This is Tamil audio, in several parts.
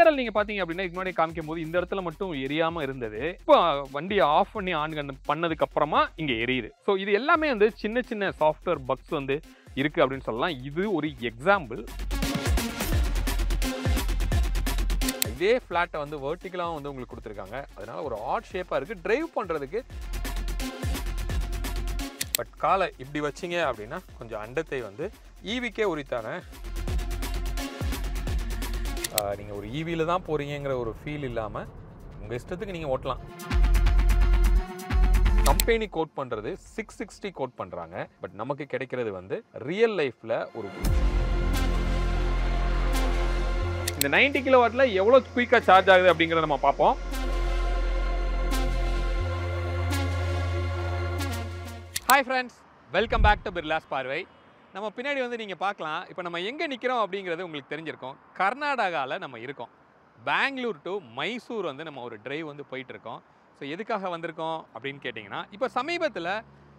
VRL நீங்க பாத்தீங்க அப்படின்னா இதுக்கு முன்னாடி காமிக்கும் போது இந்த இடத்துல மட்டும் எரியாம இருந்தது. இப்போ வண்டியை ஆஃப் பண்ணி ஆன் பண்ணதுக்கு அப்புறமா இங்க எரியுது. ஸோ இது எல்லாமே வந்து சின்ன சின்ன சாஃப்ட்வேர் பக்ஸ் வந்து இருக்கு அப்படின்னு சொல்லலாம். இது ஒரு எக்ஸாம்பிள். இதே ஃபிளாட்டை வந்து வெர்டிகலாக வந்து உங்களுக்கு கொடுத்துருக்காங்க. அதனால ஒரு ஆட் ஷேப்பாக இருக்குது டிரைவ் பண்ணுறதுக்கு. பட் காலை இப்படி வச்சிங்க அப்படின்னா கொஞ்சம் அண்டத்தை வந்து ஈவிக்கே உரித்தான. நீங்கள் ஒரு ஈவியில் தான் போகிறீங்கிற ஒரு ஃபீல் இல்லாமல் உங்கள் இஷ்டத்துக்கு நீங்கள் ஓட்டலாம். கம்பெனி கோட் பண்ணுறது 660 கோட் பண்ணுறாங்க. பட் நமக்கு கிடைக்கிறது வந்து ரியல் லைஃப்பில் ஒரு இந்த 90 கிலோவாட்ல எவ்வளோ குயிக்காக சார்ஜ் ஆகுது அப்படிங்கிறத நம்ம பார்ப்போம். Hi friends, welcome back to Birla's பார்வை. நம்ம பின்னாடி வந்து நீங்கள் பார்க்கலாம், இப்போ நம்ம எங்கே நிற்கிறோம் அப்படிங்கிறது உங்களுக்கு தெரிஞ்சிருக்கும். கர்நாடகாவில் நம்ம இருக்கோம். பெங்களூர் டு மைசூர் வந்து நம்ம ஒரு டிரைவ் வந்து போயிட்டுருக்கோம். ஸோ எதுக்காக வந்திருக்கோம் அப்படின்னு கேட்டிங்கன்னா, இப்போ சமீபத்தில்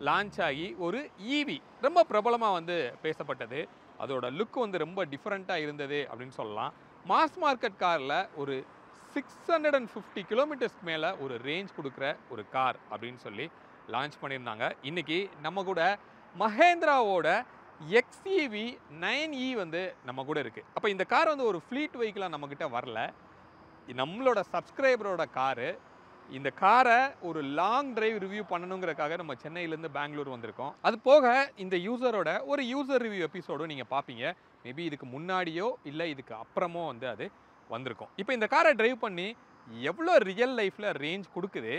லான்ச் ஆகி ஒரு ஈவி ரொம்ப பிரபலமாக வந்து பேசப்பட்டது. அதோட லுக் வந்து ரொம்ப டிஃப்ரெண்ட்டாக இருந்தது அப்படின்னு சொல்லலாம். மாஸ் மார்க்கெட் காரில் ஒரு 650 கிலோமீட்டர்ஸ்க்கு மேலே ஒரு ரேஞ்ச் கொடுக்குற ஒரு கார் அப்படின்னு சொல்லி லான்ச் பண்ணியிருந்தாங்க. இன்றைக்கி நம்ம கூட மஹேந்திராவோட XEV 9e வந்து நம்ம கூட இருக்குது. அப்போ இந்த கார் வந்து ஒரு ஃப்ளீட் வெஹிக்கிளாக நம்மக்கிட்ட வரல. நம்மளோட சப்ஸ்கிரைபரோட காரு. இந்த காரை ஒரு லாங் டிரைவ் ரிவ்யூ பண்ணணுங்கிறக்காக நம்ம சென்னையிலேருந்து பெங்களூர் வந்திருக்கோம். அது போக இந்த யூசரோட ஒரு யூசர் ரிவ்யூ எபிசோடும் நீங்கள் பார்ப்பீங்க. மேபி இதுக்கு முன்னாடியோ இல்லை இதுக்கு அப்புறமோ வந்து அது வந்திருக்கும். இப்போ இந்த காரை டிரைவ் பண்ணி எவ்வளோ ரியல் லைஃப்பில் ரேஞ்ச் கொடுக்குது,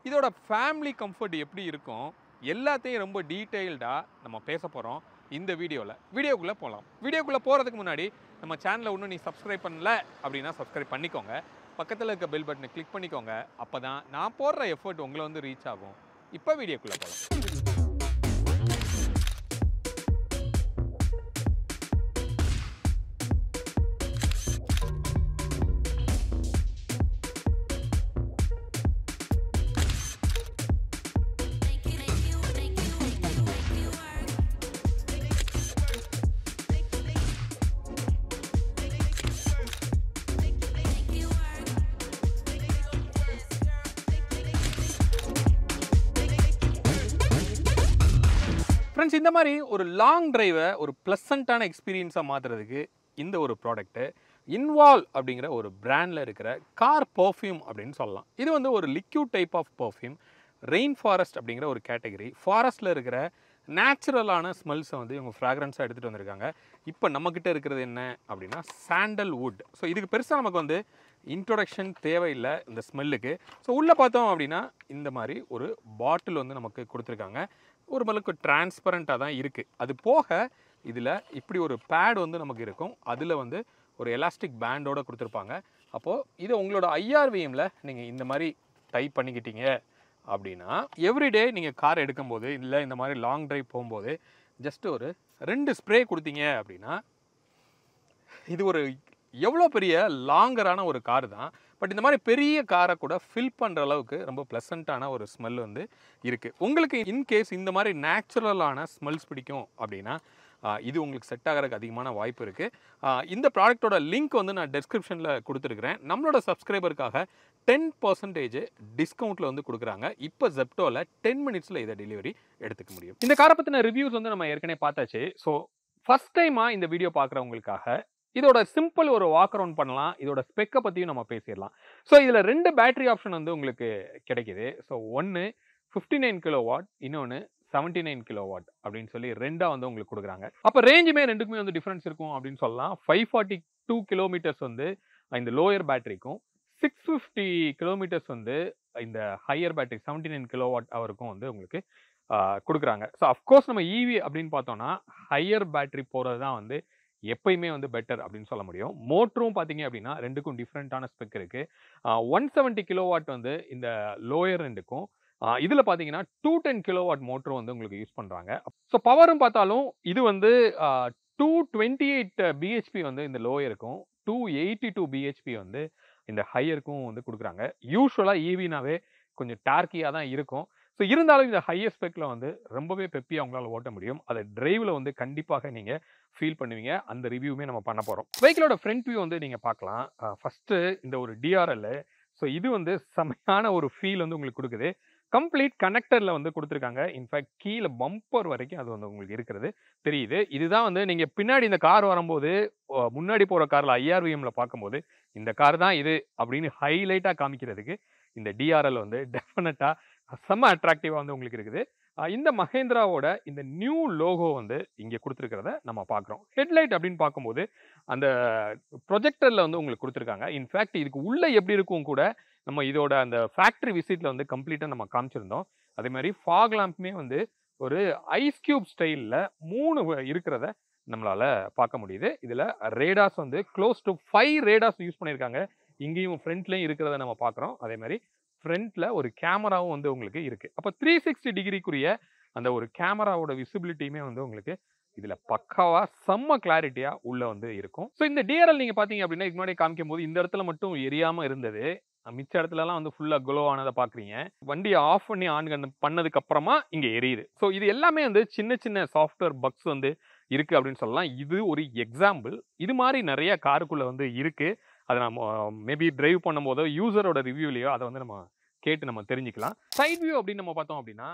இதோட ஃபேமிலி கம்ஃபர்ட் எப்படி இருக்கும், எல்லாத்தையும் ரொம்ப டீட்டெயில்டாக நம்ம பேச போகிறோம் இந்த வீடியோவில். வீடியோக்குள்ளே போகலாம். வீடியோக்குள்ளே போகிறதுக்கு முன்னாடி நம்ம சேனலை இன்னும் நீ சப்ஸ்கிரைப் பண்ணல அப்படின்னா சப்ஸ்கிரைப் பண்ணிக்கோங்க. பக்கத்தில் இருக்க பெல் பட்டனை கிளிக் பண்ணிக்கோங்க. அப்போ தான் நான் போடுற எஃபர்ட் உங்களை வந்து ரீச் ஆகும். இப்போ வீடியோக்குள்ளே போகலாம். ஃப்ரெண்ட்ஸ், இந்த மாதிரி ஒரு லாங் டிரைவை ஒரு ப்ளசண்ட்டான எக்ஸ்பீரியன்ஸாக மாற்றுறதுக்கு இந்த ஒரு ப்ராடக்ட்டு இன்வால்வ் அப்படிங்கிற ஒரு பிராண்டில் இருக்கிற கார் பர்ஃப்யூம் அப்படின்னு சொல்லலாம். இது வந்து ஒரு liquid type of perfume. Rain forest அப்படிங்கிற ஒரு கேட்டகரி. ஃபாரஸ்ட்டில் இருக்கிற நேச்சுரலான ஸ்மெல்ஸை வந்து இவங்க ஃப்ராக்ரன்ஸாக எடுத்துகிட்டு வந்திருக்காங்க. இப்போ நம்மக்கிட்ட இருக்கிறது என்ன அப்படின்னா சாண்டல்வுட். ஸோ இதுக்கு பெருசாக நமக்கு வந்து இன்ட்ரொடக்ஷன் தேவையில்லை இந்த ஸ்மெல்லுக்கு. ஸோ உள்ளே பார்த்தோம் அப்படின்னா இந்த மாதிரி ஒரு பாட்டில் வந்து நமக்கு கொடுத்துருக்காங்க. ஒரு மலுக்கு டிரான்ஸ்பரண்ட்டாக தான் இருக்குது. அது போக இதில் இப்படி ஒரு பேட் வந்து நமக்கு இருக்கும். அதில் வந்து ஒரு எலாஸ்டிக் பேண்டோடு கொடுத்துருப்பாங்க. அப்போது இதை உங்களோட IRVMல நீங்கள் இந்த மாதிரி டைப் பண்ணிக்கிட்டீங்க அப்படின்னா எவ்ரிடே நீங்கள் கார் எடுக்கும்போது இல்லை இந்த மாதிரி லாங் ட்ரைவ் போகும்போது ஜஸ்ட் ஒரு 2 ஸ்ப்ரே கொடுத்தீங்க அப்படின்னா இது ஒரு எவ்வளோ பெரிய லாங்கரான ஒரு கார் தான். பட் இந்த மாதிரி பெரிய காரை கூட ஃபில் பண்ணுற அளவுக்கு ரொம்ப ப்ளசண்ட்டான ஒரு ஸ்மெல் வந்து இருக்குது. உங்களுக்கு இன்கேஸ் இந்த மாதிரி நேச்சுரலான ஸ்மெல்ஸ் பிடிக்கும் அப்படின்னா இது உங்களுக்கு செட் ஆகிறதுக்கு அதிகமான வாய்ப்பு இருக்குது. இந்த ப்ராடக்டோட லிங்க் வந்து நான் டெஸ்கிரிப்ஷனில் கொடுத்துருக்குறேன். நம்மளோட சப்ஸ்கிரைபருக்காக 10% டிஸ்கவுண்ட்டில் வந்து கொடுக்குறாங்க. இப்போ ஜெப்டோவில் 10 மினிட்ஸில் இதை டெலிவரி எடுத்துக்க முடியும். இந்த காரை பற்றின ரிவ்யூஸ் வந்து நம்ம ஏற்கனவே பார்த்தாச்சு. ஸோ ஃபஸ்ட் டைமாக இந்த வீடியோ பார்க்குறவங்களுக்காக இதோட சிம்பிள் ஒரு வாக் அரவுண்ட் பண்ணலாம். இதோட ஸ்பெக்கை பற்றியும் நம்ம பேசிடலாம். ஸோ இதில் 2 பேட்டரி ஆப்ஷன் வந்து உங்களுக்கு கிடைக்குது. ஸோ ஒன்று 59 கிலோவாட், இன்னொன்று 79 கிலோவாட் அப்படின்னு சொல்லி 2 வந்து உங்களுக்கு கொடுக்குறாங்க. அப்போ ரேஞ்சுமே ரெண்டுக்குமே வந்து டிஃப்ரென்ஸ் இருக்கும் அப்படின்னு சொல்லலாம். 542 கிலோமீட்டர்ஸ் வந்து இந்த லோயர் பேட்டரிக்கும், 650 கிலோமீட்டர்ஸ் வந்து இந்த ஹையர் பேட்டரி 79 கிலோவாட் அவருக்கும் வந்து உங்களுக்கு கொடுக்குறாங்க. ஸோ அஃப்கோர்ஸ் நம்ம ஈவி அப்படின்னு பார்த்தோம்னா ஹையர் பேட்டரி போகிறது தான் வந்து எப்பயுமே வந்து பெட்டர் அப்படின்னு சொல்ல முடியும். மோட்டரும் பார்த்தீங்க அப்படின்னா ரெண்டுக்கும் டிஃப்ரெண்ட்டான ஸ்பெக் இருக்குது. 170 கிலோவாட் வந்து இந்த லோயர் ரெண்டுக்கும், இதில் பார்த்தீங்கன்னா 210 கிலோவாட் மோட்டரும் வந்து உங்களுக்கு யூஸ் பண்ணுறாங்க. ஸோ பவரும் பார்த்தாலும் இது வந்து 228 பிஹெச்பி வந்து இந்த லோயருக்கும், 282 பிஹெச்பி வந்து இந்த ஹையருக்கும் வந்து கொடுக்குறாங்க. யூஸ்வலாக ஈவினாவே கொஞ்சம் டார்க்கியாக தான் இருக்கும். ஸோ இருந்தாலும் இந்த ஹையர் ஸ்பெக்கில் வந்து ரொம்பவே பெப்பியாக அவங்களால ஓட்ட முடியும். அதை டிரைவில் வந்து கண்டிப்பாக நீங்கள் ஃபீல் பண்ணுவீங்க. அந்த ரிவ்யூமே நம்ம பண்ண போகிறோம். வெஹிக்கிளோட ஃப்ரண்ட் வியூ வந்து நீங்கள் பார்க்கலாம். ஃபஸ்ட்டு இந்த ஒரு டிஆர்எல். ஸோ இது வந்து செமையான ஒரு ஃபீல் வந்து உங்களுக்கு கொடுக்குது. கம்ப்ளீட் கனெக்டரில் வந்து கொடுத்துருக்காங்க. இன்ஃபேக்ட் கீழே பம்பர் வரைக்கும் அது வந்து உங்களுக்கு இருக்கிறது தெரியுது. இதுதான் வந்து நீங்கள் பின்னாடி இந்த கார் வரும்போது முன்னாடி போகிற காரில் ஐஆர்விஎம்ல பார்க்கும்போது இந்த கார் தான் இது அப்படின்னு ஹைலைட்டாக காமிக்கிறதுக்கு இந்த டிஆர்எல் வந்து டெஃபினட்டாக செம்ம அட்ராக்டிவாக வந்து உங்களுக்கு இருக்குது. இந்த மஹேந்திராவோட இந்த நியூ லோகோ வந்து இங்கே கொடுத்துருக்கிறத நம்ம பார்க்குறோம். ஹெட்லைட் அப்படின்னு பார்க்கும்போது அந்த ப்ரொஜெக்டரில் வந்து உங்களுக்கு கொடுத்துருக்காங்க. இன்ஃபேக்ட் இதுக்கு உள்ளே எப்படி இருக்கும் கூட நம்ம இதோட அந்த ஃபேக்ட்ரி விசிட்டில் வந்து கம்ப்ளீட்டாக நம்ம காமிச்சிருந்தோம். அதே மாதிரி ஃபாக் லேம்ப்மே வந்து ஒரு ஐஸ் கியூப் ஸ்டைலில் 3 இருக்கிறத நம்மளால் பார்க்க முடியுது. இதில் ரேடாஸ் வந்து க்ளோஸ் டு 5 ரேடாஸ் யூஸ் பண்ணியிருக்காங்க. இங்கேயும் ஃப்ரண்ட்லேயும் இருக்கிறத நம்ம பார்க்குறோம். அதே மாதிரி ஃப்ரண்ட்ல ஒரு கேமராவும் வந்து உங்களுக்கு இருக்கு. அப்போ 360 டிகிரிக்குரிய அந்த ஒரு கேமராவோட விசிபிலிட்டியுமே வந்து உங்களுக்கு இதுல பக்காவா செம்ம கிளாரிட்டியா உள்ள வந்து இருக்கும். ஸோ இந்த டிஆர்எல் நீங்க பாத்தீங்க அப்படின்னா இதுக்கு முன்னாடி காமிக்கும் போது இந்த இடத்துல மட்டும் எரியாம இருந்தது. மிச்ச இடத்துலலாம் வந்து ஃபுல்லா க்ளோ ஆனதை பாக்குறீங்க. வண்டியை ஆஃப் பண்ணி ஆன் பண்ணதுக்கு அப்புறமா இங்க எரியுது. ஸோ இது எல்லாமே வந்து சின்ன சின்ன சாஃப்ட்வேர் பக்ஸ் வந்து இருக்கு அப்படின்னு சொல்லலாம். இது ஒரு எக்ஸாம்பிள். இது மாதிரி நிறைய காருக்குள்ள வந்து இருக்கு. அதை நம்ம மேபி டிரைவ் பண்ணும்போதோ யூசரோட ரிவ்யூலையோ அதை வந்து நம்ம கேட்டு நம்ம தெரிஞ்சுக்கலாம். சைட் வியூ அப்படின்னு நம்ம பார்த்தோம் அப்படின்னா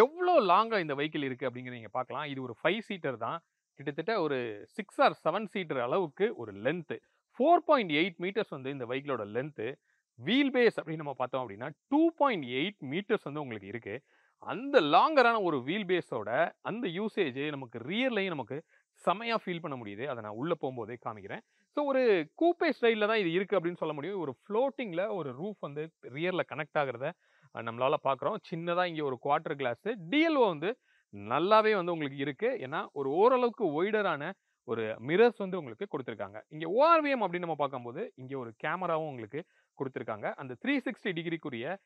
எவ்வளோ லாங்கா இந்த வெஹிக்கிள் இருக்கு அப்படிங்கிறத நீங்க பார்க்கலாம். இது ஒரு 5 சீட்டர் தான். கிட்டத்தட்ட ஒரு 6 ஆர் 7 சீட்டர் அளவுக்கு ஒரு லென்த் 4.8 மீட்டர்ஸ் வந்து இந்த வெஹிக்கிளோட லென்த். வீல் பேஸ் அப்படின்னு நம்ம பார்த்தோம் அப்படின்னா 2.8 மீட்டர்ஸ் வந்து உங்களுக்கு இருக்கு. அந்த லாங்கரான ஒரு வீல் பேஸோட அந்த யூசேஜ் நமக்கு ரியர்லையும் நமக்கு செமையா ஃபீல் பண்ண முடியுது. அதை நான் உள்ள போகும்போதே காமிக்கிறேன். ஸோ ஒரு கூப்பே ஸ்டைலில் தான் இது இருக்கு அப்படின்னு சொல்ல முடியும். ஒரு ஃப்ளோட்டிங்ல ஒரு ரூஃப் வந்து ரியர்ல கனெக்ட் ஆகிறத நம்மளால பார்க்குறோம். சின்னதாக இங்கே ஒரு குவார்டர் கிளாஸ் டிஎல்ஓ வந்து நல்லாவே வந்து உங்களுக்கு இருக்கு. ஏன்னா ஒரு ஓரளவுக்கு ஒய்டரான ஒரு மிரர்ஸ் வந்து உங்களுக்கு கொடுத்துருக்காங்க. இங்கே ஓஆர்விஎம் அப்படின்னு நம்ம பார்க்கும்போது இங்கே ஒரு கேமராவும் உங்களுக்கு கொடுத்துருக்காங்க. அந்த 360 டிகிரிக்குரிய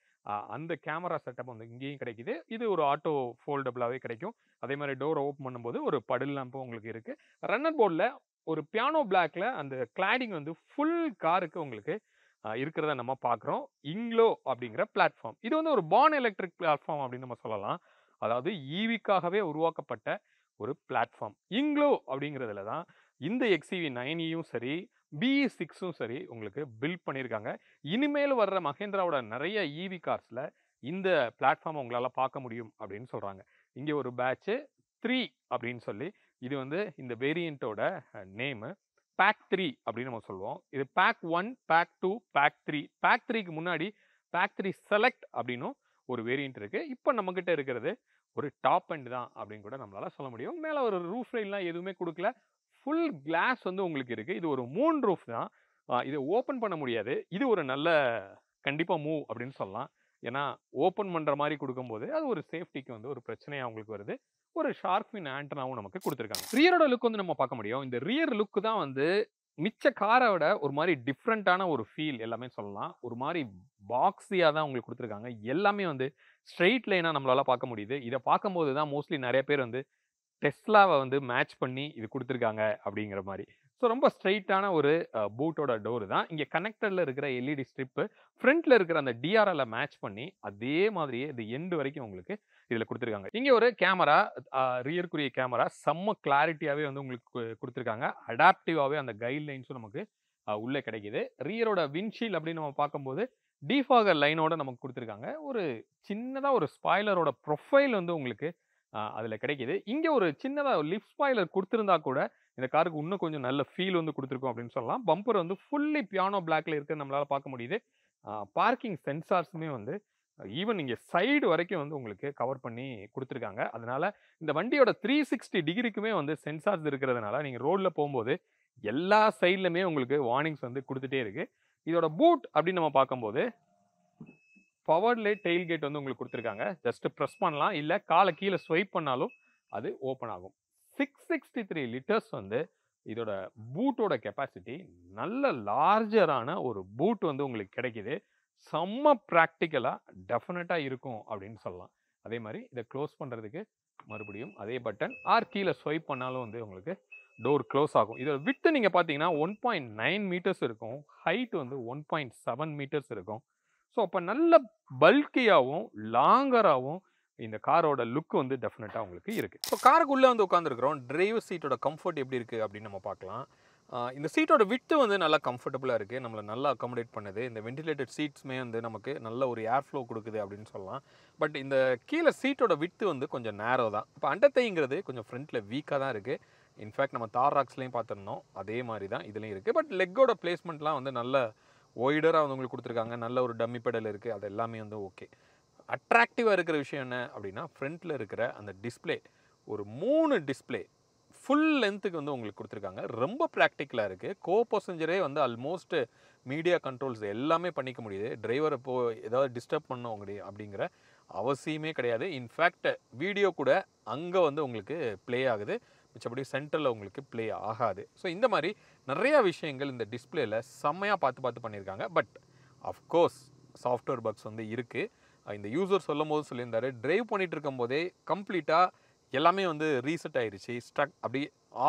அந்த கேமரா செட்டப் வந்து இங்கேயும் கிடைக்குது. இது ஒரு ஆட்டோ ஃபோல்டபுளாகவே கிடைக்கும். அதே மாதிரி டோரை ஓப்பன் பண்ணும்போது ஒரு படில் லேம்பும் உங்களுக்கு இருக்கு. ரன்னர் போர்டில் ஒரு பியானோ பிளாக்ல அந்த கிளாடிங் வந்து ஃபுல் காருக்கு உங்களுக்கு இருக்கிறத நம்ம பார்க்குறோம். இங்லோ அப்படிங்கிற பிளாட்ஃபார்ம். இது வந்து ஒரு பார்ன் எலக்ட்ரிக் பிளாட்ஃபார்ம் அப்படின்னு நம்ம சொல்லலாம். அதாவது ஈவிக்காகவே உருவாக்கப்பட்ட ஒரு பிளாட்ஃபார்ம். இங்லோ அப்படிங்கிறதுல தான் இந்த XCV 9யும் சரி BE6ம் சரி உங்களுக்கு பில்ட் பண்ணியிருக்காங்க. இனிமேல் வர்ற மஹேந்திராவோட நிறைய ஈவி கார்ஸில் இந்த பிளாட்ஃபார்ம் உங்களால் பார்க்க முடியும் அப்படின்னு சொல்கிறாங்க. இங்கே ஒரு பேட்ச் 3 அப்படின்னு சொல்லி இது வந்து இந்த வேரியண்ட்டோட நேமு. பேக் 3 அப்படின்னு நம்ம சொல்லுவோம். இது பேக் 1, பேக் 2, பேக் 3. பேக் 3க்கு முன்னாடி பேக் 3 செலக்ட் அப்படின்னும் ஒரு வேரியண்ட் இருக்கு. இப்போ நம்மகிட்ட இருக்கிறது ஒரு டாப் எண்ட் தான் அப்படின்னு கூட நம்மளால சொல்ல முடியும். மேலே ஒரு ரூஃப் லைன்லாம் எதுவுமே கொடுக்கல. ஃபுல் கிளாஸ் வந்து உங்களுக்கு இருக்கு. இது ஒரு மூன் ரூஃப் தான். இதை ஓப்பன் பண்ண முடியாது. இது ஒரு நல்ல கண்டிப்பாக மூவ் அப்படின்னு சொல்லலாம். ஏன்னா ஓப்பன் பண்ணுற மாதிரி கொடுக்கும்போது அது ஒரு சேஃப்டிக்கு வந்து ஒரு பிரச்சனையாக உங்களுக்கு வருது. ஒரு ஷார்க் ஃபின் ஆண்டனாவும் நமக்கு கொடுத்துருக்காங்க. ரியரோட லுக் வந்து நம்ம பார்க்க முடியும். இந்த ரியர் லுக் தான் வந்து மிச்ச காரை விட ஒரு மாதிரி டிஃப்ரெண்ட்டான ஒரு ஃபீல் எல்லாமே சொல்லலாம். ஒரு மாதிரி பாக்ஸியாக தான் உங்களுக்கு கொடுத்துருக்காங்க. எல்லாமே வந்து ஸ்ட்ரெயிட் லைனாக நம்மளால பார்க்க முடியுது. இதை பார்க்கும்போது தான் மோஸ்ட்லி நிறைய பேர் வந்து டெஸ்லாவை வந்து மேட்ச் பண்ணி இது கொடுத்துருக்காங்க அப்படிங்கிற மாதிரி. ஸோ ரொம்ப ஸ்ட்ரெயிட்டான ஒரு பூட்டோட டோர் தான். இங்கே கனெக்டரில் இருக்கிற எல்இடி ஸ்ட்ரிப்பு ஃப்ரண்ட்டில் இருக்கிற அந்த டிஆர்எல்லை மேட்ச் பண்ணி அதே மாதிரியே இது எண்டு வரைக்கும் உங்களுக்கு இதில் கொடுத்துருக்காங்க. இங்கே ஒரு கேமரா, ரியர்க்குரிய கேமரா செம்ம கிளாரிட்டியாகவே வந்து உங்களுக்கு கொடுத்துருக்காங்க. அடாப்டிவாகவே அந்த கைட்லைன்ஸும் நமக்கு உள்ளே கிடைக்குது. ரியரோட விண்ட்ஷீல்ட் அப்படின்னு நம்ம பார்க்கும்போது டிஃபாகர் லைனோட நமக்கு கொடுத்துருக்காங்க. ஒரு சின்னதாக ஒரு ஸ்பாய்லரோட ப்ரொஃபைல் வந்து உங்களுக்கு அதில் கிடைக்குது. இங்கே ஒரு சின்னதாக லிஃப்ட் ஸ்பாய்லர் கொடுத்துருந்தா கூட இந்த காருக்கு இன்னும் கொஞ்சம் நல்ல ஃபீல் வந்து கொடுத்துருக்கோம் அப்படின்னு சொல்லலாம். பம்பர் வந்து ஃபுல்லி பியானோ பிளாக்ல இருக்கு நம்மளால பார்க்க முடியுது. பார்க்கிங் சென்சார்ஸுமே வந்து ஈவன் இங்கே சைடு வரைக்கும் வந்து உங்களுக்கு கவர் பண்ணி கொடுத்துருக்காங்க. அதனால இந்த வண்டியோட 360 டிகிரிக்குமே வந்து சென்சார்ஸ் இருக்கிறதுனால நீங்கள் ரோடில் போகும்போது எல்லா சைட்லையுமே உங்களுக்கு வார்னிங்ஸ் வந்து கொடுத்துட்டே இருக்கு. இதோட பூட் அப்படின்னு நம்ம பார்க்கும்போது பவர்லே டெயில் கேட் வந்து உங்களுக்கு கொடுத்துருக்காங்க. ஜஸ்ட் ப்ரெஸ் பண்ணலாம், இல்லை காலை கீழே ஸ்வைப் பண்ணாலும் அது ஓப்பன் ஆகும். 663 லிட்டர்ஸ் வந்து இதோட பூட்டோட கெப்பாசிட்டி. நல்ல லார்ஜரான ஒரு பூட் வந்து உங்களுக்கு கிடைக்குது. செம்ம ப்ராக்டிக்கலாக டெஃபினட்டாக இருக்கும் அப்படின்னு சொல்லலாம். அதே மாதிரி இதை க்ளோஸ் பண்ணுறதுக்கு மறுபடியும் அதே பட்டன் ஆர் கீழே ஸ்வைப் பண்ணாலும் வந்து உங்களுக்கு டோர் க்ளோஸ் ஆகும். இதோட விட்டு நீங்கள் பார்த்தீங்கன்னா 1.9 மீட்டர்ஸ் இருக்கும். ஹைட் வந்து 1.7 மீட்டர்ஸ் இருக்கும். ஸோ அப்போ நல்ல பல்கியாகவும் லாங்கராகவும் இந்த காரோட லுக் வந்து டெஃபினட்டாக உங்களுக்கு இருக்குது. ஸோ காருக்குள்ளே வந்து உட்காந்துருக்குறோம். டிரைவர் சீட்டோட கம்ஃபர்ட் எப்படி இருக்குது அப்படின்னு நம்ம பார்க்கலாம். இந்த சீட்டோட விட்டு வந்து நல்லா கம்ஃபர்டபுளாக இருக்குது, நம்மளை நல்லா அக்காமடேட் பண்ணுது. இந்த வென்டிலேட்டட் சீட்ஸுமே வந்து நமக்கு நல்ல ஒரு ஏர் ஃப்ளோ கொடுக்குது அப்படின்னு சொல்லலாம். பட் இந்த கீழே சீட்டோட விட்டு வந்து கொஞ்சம் நேரோ தான். இப்போ அண்டத்தைங்கிறது கொஞ்சம் ஃப்ரண்ட்டில் வீக்காக தான் இருக்குது. இன்ஃபேக்ட் நம்ம தார் ராக்ஸ்லையும் பார்த்துருந்தோம், அதே மாதிரி தான் இதுலேயும் இருக்குது. பட் லெக்கோட பிளேஸ்மெண்ட்லாம் வந்து நல்ல ஒய்டராக வந்து உங்களுக்கு கொடுத்துருக்காங்க. நல்ல ஒரு டம்மி பெடல் இருக்குது, அது எல்லாமே வந்து ஓகே. அட்ராக்டிவாக இருக்கிற விஷயம் என்ன அப்படின்னா, ஃப்ரண்ட்டில் இருக்கிற அந்த டிஸ்பிளே, ஒரு 3 டிஸ்பிளே ஃபுல் லென்த்துக்கு வந்து உங்களுக்கு கொடுத்துருக்காங்க. ரொம்ப ப்ராக்டிக்கலாக இருக்குது. கோ பேசஞ்சரே வந்து ஆல்மோஸ்ட் மீடியா கண்ட்ரோல்ஸ் எல்லாமே பண்ணிக்க முடியுது. டிரைவர் இப்போது ஏதாவது டிஸ்டர்ப் பண்ணோம் அப்படிங்கிற அவசியமே கிடையாது. இன்ஃபேக்ட் வீடியோ கூட அங்கே வந்து உங்களுக்கு ப்ளே ஆகுது, மிச்சப்படி சென்டரில் உங்களுக்கு ப்ளே ஆகாது. ஸோ இந்த மாதிரி நிறையா விஷயங்கள் இந்த டிஸ்பிளேயில் செம்மையாக பார்த்து பண்ணியிருக்காங்க. பட் அஃப்கோர்ஸ் சாஃப்ட்வேர் பக்ஸ் வந்து இருக்குது. இந்த யூசர் சொல்லும் போது சொல்லியிருந்தாரு, டிரைவ் பண்ணிட்டு இருக்கும் போதே கம்ப்ளீட்டாக எல்லாமே வந்து ரீசெட் ஆயிடுச்சு, ஸ்ட்ரக் அப்படி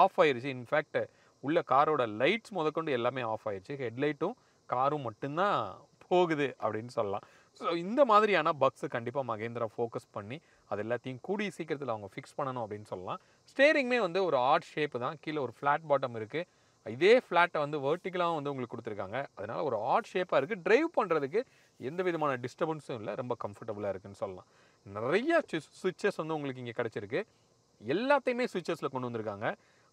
ஆஃப் ஆயிடுச்சு. இன்ஃபேக்ட் உள்ள காரோட லைட்ஸ் முதற்கொண்டு எல்லாமே ஆஃப் ஆயிடுச்சு. ஹெட்லைட்டும் காரும் மட்டும்தான் போகுது அப்படின்னு சொல்லலாம். ஸோ இந்த மாதிரியான பக்ஸை கண்டிப்பாக மகேந்திரா ஃபோக்கஸ் பண்ணி அது எல்லாத்தையும் கூடிய சீக்கிரத்தில் அவங்க ஃபிக்ஸ் பண்ணணும் அப்படின்னு சொல்லலாம். ஸ்டேரிங்குமே வந்து ஒரு ஆட் ஷேப்பு தான், கீழே ஒரு ஃப்ளாட் பாட்டம் இருக்குது. இதே ஃப்ளாட்டை வந்து வெர்டிகலாகவும் வந்து உங்களுக்கு கொடுத்துருக்காங்க. அதனால் ஒரு ஆட் ஷேப்பாக இருக்குது. டிரைவ் பண்ணுறதுக்கு எந்த விதமான டிஸ்டர்பன்ஸும் இல்லை, ரொம்ப கம்ஃபர்டபுளாக இருக்குதுன்னு சொல்லலாம். நிறைய சுவிட்சஸ் வந்து உங்களுக்கு இங்கே கிடச்சிருக்கு. எல்லாத்தையுமே சுவிட்சஸில் கொண்டு வந்திருக்காங்க.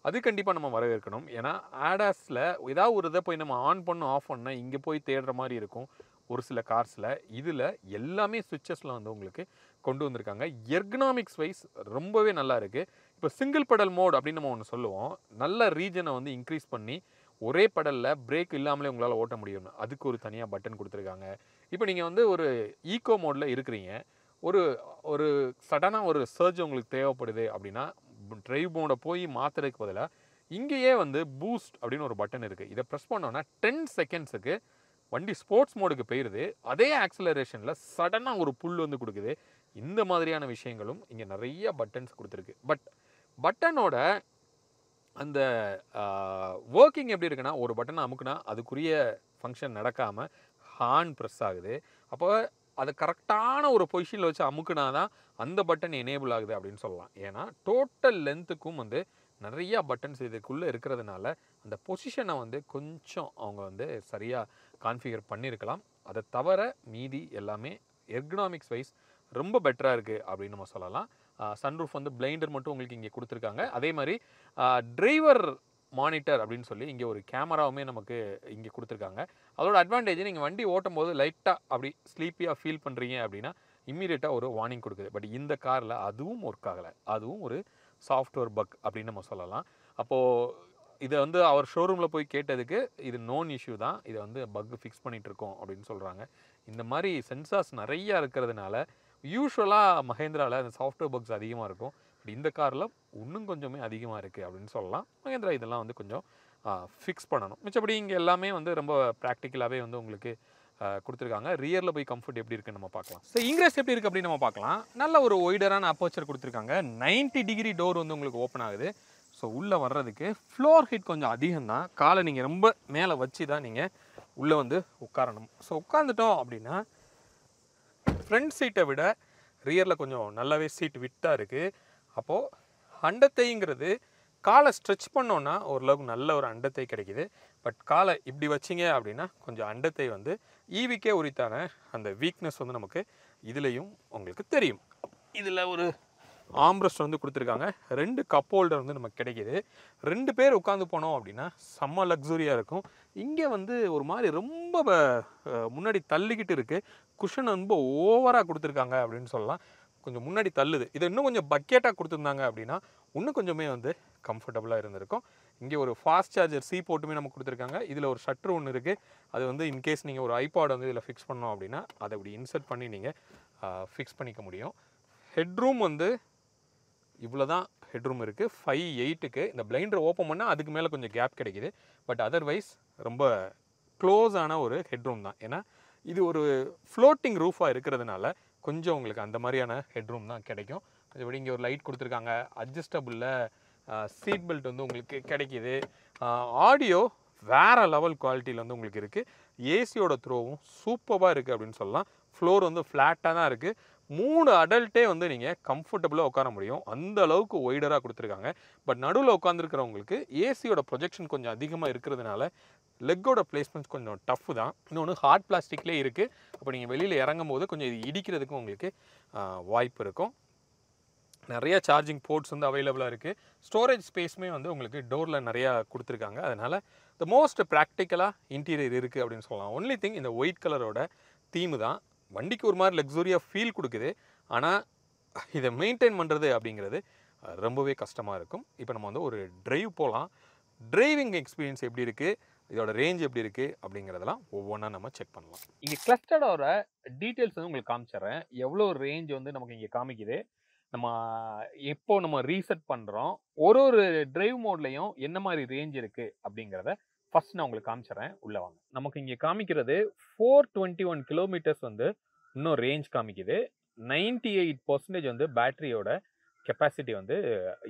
அது கண்டிப்பாக நம்ம வரவேற்கணும். ஏன்னா ஆடாஸில் ஏதாவது ஒரு இதை போய் நம்ம ஆன் பண்ணணும் ஆஃப் பண்ணால் இங்கே போய் தேடுற மாதிரி இருக்கும் ஒரு சில கார்ஸில். இதில் எல்லாமே சுவிட்சஸில் வந்து உங்களுக்கு கொண்டு வந்திருக்காங்க. எர்கனாமிக்ஸ் வைஸ் ரொம்பவே நல்லா இருக்குது. இப்போ சிங்கிள் பெடல் மோட் அப்படின்னு நம்ம ஒன்று சொல்லுவோம். நல்ல ரீஜனை வந்து இன்க்ரீஸ் பண்ணி ஒரே பெடலில் பிரேக் இல்லாமலே உங்களால் ஓட்ட முடியும். அதுக்கு ஒரு தனியாக பட்டன் கொடுத்துருக்காங்க. இப்போ நீங்கள் வந்து ஒரு ஈகோ மோடில் இருக்கிறீங்க, ஒரு ஒரு சடனாக ஒரு சர்ஜ் உங்களுக்கு தேவைப்படுது அப்படின்னா டிரைவ் மோடை போய் மாற்றுறதுக்கு பதிலாக இங்கேயே வந்து பூஸ்ட் அப்படின்னு ஒரு பட்டன் இருக்குது. இதை ப்ரெஸ் பண்ணோன்னா 10 செகண்ட்ஸுக்கு வண்டி ஸ்போர்ட்ஸ் மோடுக்கு போயிடுது. அதே ஆக்சலரேஷனில் சடனாக ஒரு புல் வந்து கொடுக்குது. இந்த மாதிரியான விஷயங்களும் இங்கே நிறைய பட்டன்ஸ் கொடுத்துருக்கு. பட் பட்டனோட அந்த ஒர்க்கிங் எப்படி இருக்குன்னா, ஒரு பட்டனை அமுக்குனா அதுக்குரிய ஃபங்க்ஷன் நடக்காமல் ஹார்ன் ப்ரெஸ் ஆகுது. அப்போ அதை கரெக்டான ஒரு பொசிஷனில் வச்சு அமுக்குனா தான் அந்த பட்டன் எனேபிள் ஆகுது அப்படின்னு சொல்லலாம். ஏன்னா டோட்டல் லென்த்துக்கும் வந்து நிறையா பட்டன்ஸ் இதுக்குள்ளே இருக்கிறதுனால அந்த பொசிஷனை வந்து கொஞ்சம் அவங்க வந்து சரியாக கான்ஃபிகர் பண்ணியிருக்கலாம். அதை தவிர மீதி எல்லாமே எர்கனாமிக்ஸ் வைஸ் ரொம்ப பெட்டராக இருக்குது அப்படின்னு நம்ம சொல்லலாம். சன்ரூஃப் வந்து பிளைண்டர் மட்டும் உங்களுக்கு இங்கே கொடுத்துருக்காங்க. அதே மாதிரி டிரைவர் மானிட்டர் அப்படின்னு சொல்லி இங்கே ஒரு கேமராவுமே நமக்கு இங்கே கொடுத்துருக்காங்க. அதோட அட்வான்டேஜ், நீங்கள் வண்டி ஓட்டும் போது லைட்டாக அப்படி ஸ்லீப்பியாக ஃபீல் பண்ணுறீங்க அப்படின்னா இம்மீடியட்டாக ஒரு வார்னிங் கொடுக்குது. பட் இந்த காரில் அதுவும் ஒர்க் ஆகலை. அதுவும் ஒரு சாஃப்ட்வேர் பக் அப்படின்னு நம்ம சொல்லலாம். அப்போது இதை வந்து அவர் ஷோரூமில் போய் கேட்டதுக்கு இது நோன் இஷ்யூ தான், இதை வந்து பக் ஃபிக்ஸ் பண்ணிகிட்ருக்கோம் அப்படின்னு சொல்கிறாங்க. இந்த மாதிரி சென்சார்ஸ் நிறையா இருக்கிறதுனால யூஸ்வலாக மஹேந்திராவில் அந்த சாஃப்ட்வேர் பக்ஸ் அதிகமாக இருக்கும். பட் இந்த காரில் இன்னும் கொஞ்சமே அதிகமாக இருக்குது அப்படின்னு சொல்லலாம். மஹேந்திரா இதெல்லாம் வந்து கொஞ்சம் ஃபிக்ஸ் பண்ணணும். மிச்சப்படி இங்கே எல்லாமே வந்து ரொம்ப ப்ராக்டிக்கலாகவே வந்து உங்களுக்கு கொடுத்துருக்காங்க. ரியரில் போய் கம்ஃபர்ட் எப்படி இருக்குன்னு நம்ம பார்க்கலாம். ஸோ இங்கிரஸ் எப்படி இருக்குது அப்படின்னு நம்ம பார்க்கலாம். நல்ல ஒரு ஒய்டரான அப்போச்சர் கொடுத்துருக்காங்க. 90 டிகிரி டோர் வந்து உங்களுக்கு ஓப்பன் ஆகுது. ஸோ உள்ளே வர்றதுக்கு ஃப்ளோர் ஹீட் கொஞ்சம் அதிகம்தான். காலை நீங்கள் ரொம்ப மேலே வச்சு தான் நீங்கள் உள்ளே வந்து உட்காரணும். ஸோ உட்காந்துட்டோம் அப்படின்னா ஃப்ரண்ட் சீட்டை விட ரியரில் கொஞ்சம் நல்லாவே சீட் விட்டாக இருக்குது. அப்போது அண்டத்தைங்கிறது காலை ஸ்ட்ரெச் பண்ணோன்னா ஓரளவுக்கு நல்ல ஒரு அண்டத்தை கிடைக்கிது. பட் காலை இப்படி வச்சிங்க அப்படின்னா கொஞ்சம் அண்டத்தை வந்து ஈவிக்கே உரித்தான அந்த வீக்னஸ் வந்து நமக்கு இதுலேயும் உங்களுக்கு தெரியும். இதில் ஒரு ஆம்ரெஸ்ட் வந்து கொடுத்துருக்காங்க. 2 கப் ஹோல்டர் வந்து நமக்கு கிடைக்கிது. 2 பேர் உட்காந்து போனோம் அப்படின்னா செம்ம லக்ஸுரியாக இருக்கும். இங்கே வந்து ஒரு மாதிரி ரொம்ப முன்னாடி தள்ளிக்கிட்டு இருக்குது. குஷன் ரொம்ப ஓவராக கொடுத்துருக்காங்க அப்படின்னு சொல்லலாம். கொஞ்சம் முன்னாடி தள்ளுது. இதை இன்னும் கொஞ்சம் பக்கெட்டாக கொடுத்துருந்தாங்க அப்படின்னா இன்னும் கொஞ்சமே வந்து கம்ஃபர்டபுளாக இருந்திருக்கும். இங்கே ஒரு ஃபாஸ்ட் சார்ஜர் சி போட்டுமே நமக்கு கொடுத்துருக்காங்க. இதில் ஒரு ஷட்ரு ஒன்று இருக்குது. அது வந்து இன்கேஸ் நீங்கள் ஒரு ஐபாட் வந்து இதில் ஃபிக்ஸ் பண்ணோம் அப்படின்னா அதை இப்படி இன்சர்ட் பண்ணி நீங்கள் ஃபிக்ஸ் பண்ணிக்க முடியும். ஹெட்ரூம் வந்து இவ்வளோ தான் ஹெட்ரூம் இருக்குது. 5'8" இந்த பிளைண்டர் ஓப்பன் பண்ணால் அதுக்கு மேலே கொஞ்சம் கேப் கிடைக்கிது. பட் அதர்வைஸ் ரொம்ப க்ளோஸான ஒரு ஹெட்ரூம் தான். ஏன்னா இது ஒரு ஃப்ளோட்டிங் ரூஃபாக இருக்கிறதுனால கொஞ்சம் உங்களுக்கு அந்த மாதிரியான ஹெட்ரூம் தான் கிடைக்கும். அதுபடி இங்கே ஒரு லைட் கொடுத்துருக்காங்க. அட்ஜஸ்டபுளில் சீட் பெல்ட் வந்து உங்களுக்கு கிடைக்கிது. ஆடியோ வேறு லெவல் குவாலிட்டியில் வந்து உங்களுக்கு இருக்குது. ஏசியோட த்ரோவும் சூப்பராக இருக்குது அப்படின்னு சொல்லலாம். ஃப்ளோர் வந்து ஃப்ளாட்டாக தான் இருக்குது. 3 அடல்ட்டே வந்து நீங்கள் கம்ஃபர்டபுளாக உட்கார முடியும். அந்த அளவுக்கு ஒய்டராக கொடுத்துருக்காங்க. பட் நடுவில் உட்காந்துருக்கிறவங்களுக்கு ஏசியோட ப்ரொஜெக்ஷன் கொஞ்சம் அதிகமாக இருக்கிறதுனால லெக்கோட பிளேஸ்மெண்ட்ஸ் கொஞ்சம் டஃப் தான். இன்னொன்று ஹார்ட் பிளாஸ்டிக்லேயே இருக்குது. அப்போ நீங்கள் வெளியில் இறங்கும் போது கொஞ்சம் இது இடிக்கிறதுக்கும் உங்களுக்கு வாய்ப்பு இருக்கும். நிறைய சார்ஜிங் போர்ட்ஸ் வந்து அவைலபிளாக இருக்குது. ஸ்டோரேஜ் ஸ்பேஸுமே வந்து உங்களுக்கு டோரில் நிறையா கொடுத்துருக்காங்க. அதனால் த மோஸ்ட் ப்ராக்டிக்கலாக இன்டீரியர் இருக்குது அப்படின்னு சொல்லலாம். ஒன்லி திங் இந்த ஒயிட் கலரோட தீமு தான் வண்டிக்கு ஒரு மாதிரி லக்ஸூரியாக ஃபீல் கொடுக்குது. ஆனால் இதை மெயின்டைன் பண்ணுறது அப்படிங்கிறது ரொம்பவே கஷ்டமாக இருக்கும். இப்போ நம்ம வந்து ஒரு டிரைவ் போகலாம். டிரைவிங் எக்ஸ்பீரியன்ஸ் எப்படி இருக்குது, இதோட ரேஞ்ச் எப்படி இருக்குது அப்படிங்கிறதெல்லாம் ஒவ்வொன்றா நம்ம செக் பண்ணலாம். இங்கே கிளஸ்டரோட டீட்டெயில்ஸ் வந்து உங்களுக்கு காமிச்சிட்றேன். எவ்வளோ ரேஞ்ச் வந்து நமக்கு இங்கே காமிக்குது, நம்ம எப்போ நம்ம ரீசெட் பண்ணுறோம், ஒரு டிரைவ் மோட்லையும் என்ன மாதிரி ரேஞ்ச் இருக்குது அப்படிங்கிறத ஃபர்ஸ்ட் நான் உங்களுக்கு காமிச்சிட்றேன். உள்ளே வாங்க. நமக்கு இங்கே காமிக்கிறது 421 கிலோமீட்டர்ஸ் வந்து இன்னும் ரேஞ்ச் காமிக்குது. 98% வந்து பேட்டரியோட கெப்பாசிட்டி வந்து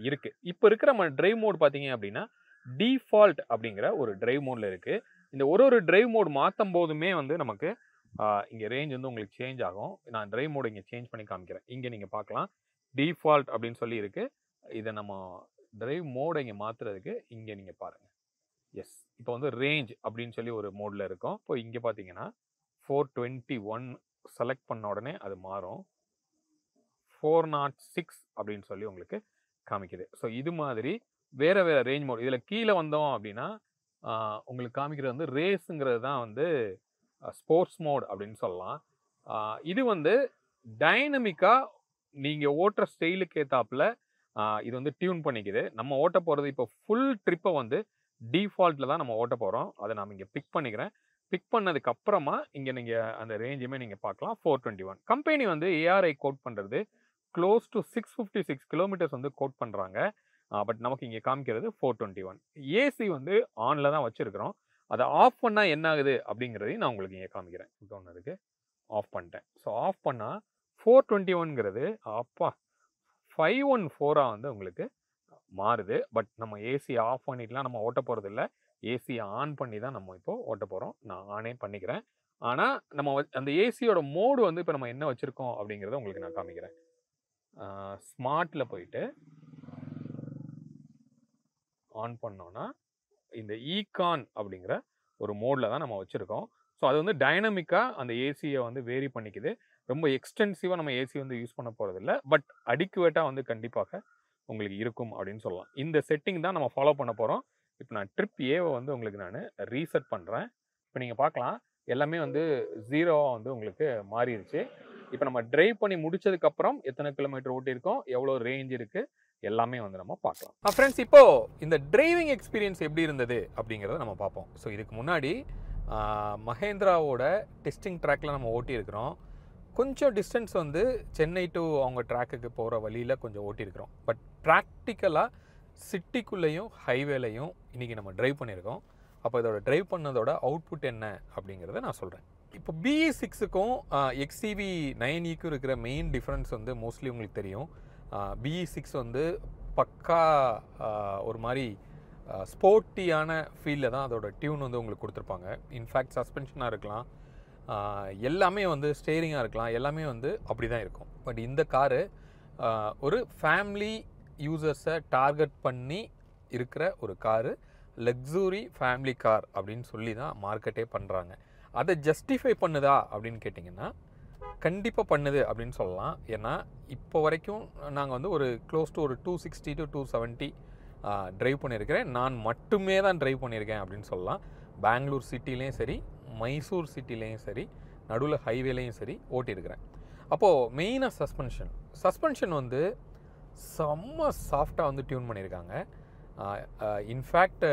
இருக்குது. இப்போ இருக்கிற நம்ம டிரைவ் மோட் பார்த்தீங்க அப்படின்னா டிஃபால்ட் அப்படிங்கிற ஒரு டிரைவ் மோடில் இருக்குது. இந்த ஒரு டிரைவ் மோட் மாற்றும் போதுமே வந்து நமக்கு இங்கே ரேஞ்ச் வந்து உங்களுக்கு சேஞ்ச் ஆகும். நான் டிரைவ் மோடு இங்கே சேஞ்ச் பண்ணி காமிக்கிறேன். இங்கே நீங்கள் பார்க்கலாம் டிஃபால்ட் அப்படின்னு சொல்லி இருக்குது. இதை நம்ம டிரைவ் மோடை இங்கே மாற்றுறதுக்கு இங்கே நீங்கள் பாருங்கள். எஸ், இப்போ வந்து ரேஞ்ச் அப்படின்னு சொல்லி ஒரு மோடில் இருக்கும். இப்போ இங்கே பார்த்தீங்கன்னா 421 செலக்ட் பண்ண உடனே அது மாறும். 406 அப்படின்னு சொல்லி உங்களுக்கு காமிக்குது. ஸோ இது மாதிரி வேறு வேறு ரேஞ்ச் மோட். இதில் கீழே வந்தோம் அப்படின்னா உங்களுக்கு காமிக்கிறது வந்து ரேஸுங்கிறது தான் வந்து ஸ்போர்ட்ஸ் மோட் அப்படின்னு சொல்லலாம். இது வந்து டைனமிக்காக நீங்கள் ஓட்டுற ஸ்டைலுக்கு ஏற்றாப்புல இது வந்து டியூன் பண்ணிக்குது. நம்ம ஓட்ட போகிறது இப்போ ஃபுல் ட்ரிப்பை வந்து டிஃபால்ட்டில் தான் நம்ம ஓட்ட போகிறோம். அதை நான் இங்கே பிக் பண்ணிக்கிறேன். பிக் பண்ணதுக்கு அப்புறமா இங்கே நீங்கள் அந்த ரேஞ்சுமே நீங்கள் பார்க்கலாம். 421 கம்பெனி வந்து ஏஆர்ஐ கோட் பண்ணுறது க்ளோஸ் டு 656 கிலோமீட்டர்ஸ் வந்து கோட் பண்ணுறாங்க. பட் நமக்கு இங்கே காமிக்கிறது 421. ஏசி வந்து ஆனில் தான் வச்சுருக்கிறோம். அதை ஆஃப் பண்ணால் என்ன ஆகுது அப்படிங்கிறதையும் நான் உங்களுக்கு இங்கே காமிக்கிறேன். ஒன்று இருக்குது, ஆஃப் பண்ணிட்டேன். ஸோ ஆஃப் பண்ணால் 421ங்கிறது அப்பா 514 வந்து உங்களுக்கு மாறுது. பட் நம்ம ஏசி ஆஃப் பண்ணிட்டுலாம் நம்ம ஓட்ட போகிறது இல்லை. ஏசியை ஆன் பண்ணி தான் நம்ம இப்போ ஓட்ட போகிறோம். நான் ஆனே பண்ணிக்கிறேன். ஆனால் நம்ம அந்த ஏசியோட மோடு வந்து இப்போ நம்ம என்ன வச்சுருக்கோம் அப்படிங்கிறத உங்களுக்கு நான் காமிக்கிறேன். ஸ்மார்ட்டில் போயிட்டு ஆன் பண்ணோன்னா இந்த ஈகான் அப்படிங்கிற ஒரு மோடில் தான் நம்ம வச்சுருக்கோம். ஸோ அது வந்து டைனமிக்காக அந்த ஏசியை வந்து வேரி பண்ணிக்குது. ரொம்ப எக்ஸ்டென்சிவாக நம்ம ஏசி வந்து யூஸ் பண்ண போகிறதில்ல. பட் அடிக்குவேட்டாக வந்து கண்டிப்பாக உங்களுக்கு இருக்கும் அப்படின்னு சொல்லலாம். இந்த செட்டிங் தான் நம்ம ஃபாலோ பண்ண போகிறோம். இப்போ நான் ட்ரிப் ஏவை வந்து உங்களுக்கு நான் ரீசெட் பண்ணுறேன். இப்போ நீங்கள் பார்க்கலாம் எல்லாமே வந்து 0 வந்து உங்களுக்கு மாறிடுச்சு. இப்போ நம்ம டிரைவ் பண்ணி முடிச்சதுக்கப்புறம் எத்தனை கிலோமீட்டர் ஓட்டியிருக்கோம், எவ்வளோ ரேஞ்ச் இருக்குது, எல்லாமே வந்து நம்ம பார்க்கலாம். ஃப்ரெண்ட்ஸ், இப்போது இந்த டிரைவிங் எக்ஸ்பீரியன்ஸ் எப்படி இருந்தது அப்படிங்கிறத நம்ம பார்ப்போம். ஸோ இதுக்கு முன்னாடி மஹேந்திராவோட டெஸ்டிங் ட்ராக்கில் நம்ம ஓட்டியிருக்கிறோம். கொஞ்சம் டிஸ்டன்ஸ் வந்து சென்னை டு அவங்க ட்ராக்குக்கு போகிற வழியில் கொஞ்சம் ஓட்டியிருக்கிறோம். பட் ப்ராக்டிக்கலாக சிட்டிக்குள்ளேயும் ஹைவேலையும் இன்றைக்கி நம்ம ட்ரைவ் பண்ணியிருக்கோம். அப்போ இதோட ட்ரைவ் பண்ணதோட அவுட்புட் என்ன அப்படிங்கிறத நான் சொல்கிறேன். இப்போ BE6க்கும் XCV 9Eக்கும் இருக்கிற மெயின் டிஃப்ரென்ஸ் வந்து மோஸ்ட்லி உங்களுக்கு தெரியும். BE6 வந்து பக்கா ஒரு மாதிரி ஸ்போர்ட்டியான ஃபீலில் தான் அதோட டியூன் வந்து உங்களுக்கு கொடுத்துருப்பாங்க. இன்ஃபேக்ட் சஸ்பென்ஷனாக இருக்கலாம், எல்லாமே வந்து ஸ்டேரிங்காக இருக்கலாம், எல்லாமே வந்து அப்படி தான் இருக்கும். பட் இந்த காரு ஒரு ஃபேமிலி யூசர்ஸை டார்கெட் பண்ணி இருக்கிற ஒரு காரு, லக்ஸூரி ஃபேமிலி கார் அப்படின்னு சொல்லி தான் மார்க்கெட்டே பண்ணுறாங்க. அதை ஜஸ்டிஃபை பண்ணுதா அப்படின்னு கேட்டிங்கன்னா கண்டிப்பாக பண்ணுது அப்படின்னு சொல்லலாம். ஏன்னா இப்போ வரைக்கும் நாங்கள் வந்து ஒரு க்ளோஸ் டு ஒரு 260 to 270 ட்ரைவ் பண்ணியிருக்கிறேன். நான் மட்டுமே தான் ட்ரைவ் பண்ணியிருக்கேன் அப்படின்னு சொல்லலாம். பெங்களூர் சிட்டிலேயும் சரி, மைசூர் சிட்டிலேயும் சரி, நடுவில் ஹைவேலையும் சரி ஓட்டியிருக்கிறேன். அப்போது மெயினாக சஸ்பென்ஷன் வந்து செம்ம சாஃப்டாக வந்து டியூன் பண்ணியிருக்காங்க. இன்ஃபேக்ட்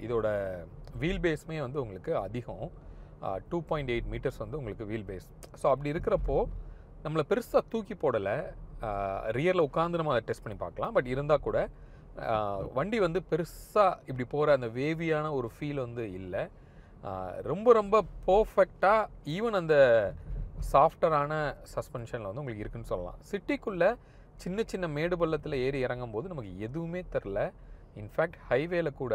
இதோட வீல் பேஸுமே வந்து உங்களுக்கு அதிகம், 2.8 மீட்டர்ஸ் வந்து உங்களுக்கு வீல் பேஸ். ஸோ அப்படி இருக்கிறப்போ நம்மளை பெருசாக தூக்கி போடலை. ரியரில் உட்காந்து நம்ம அதை டெஸ்ட் பண்ணி பார்க்கலாம். பட் இருந்தால் கூட வண்டி வந்து பெருசாக இப்படி போகிற அந்த வேவியான ஒரு ஃபீல் வந்து இல்லை. ரொம்ப ரொம்ப பர்ஃபெக்டாக ஈவன் அந்த சாஃப்டரான சஸ்பென்ஷனில் வந்து உங்களுக்கு இருக்குன்னு சொல்லலாம். சிட்டிக்குள்ளே சின்ன சின்ன மேடு பள்ளத்தில் ஏறி இறங்கும் போது நமக்கு எதுவுமே தெரில. இன்ஃபேக்ட் ஹைவேல கூட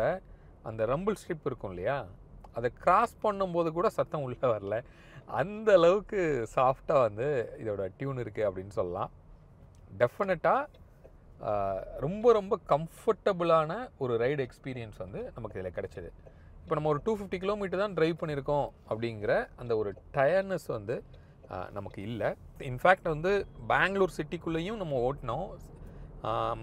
அந்த ரம்பிள் ஸ்ட்ரிப் இருக்கும் இல்லையா, அதை கிராஸ் பண்ணும்போது கூட சத்தம் உள்ளே வரல. அந்த அளவுக்கு சாஃப்டாக வந்து இதோட டியூன் இருக்குது அப்படின்னு சொல்லலாம். டெஃபினட்டாக ரொம்ப ரொம்ப கம்ஃபர்டபுளான ஒரு ரைடு எக்ஸ்பீரியன்ஸ் வந்து நமக்கு இதில் கிடைச்சிது. இப்போ நம்ம ஒரு 250 கிலோமீட்டர் தான் ட்ரைவ் பண்ணியிருக்கோம் அப்படிங்கிற அந்த ஒரு டயர்னஸ் வந்து நமக்கு இல்லை. இன்ஃபேக்ட் வந்து பெங்களூர் சிட்டிக்குள்ளேயும் நம்ம ஓட்டினோம்.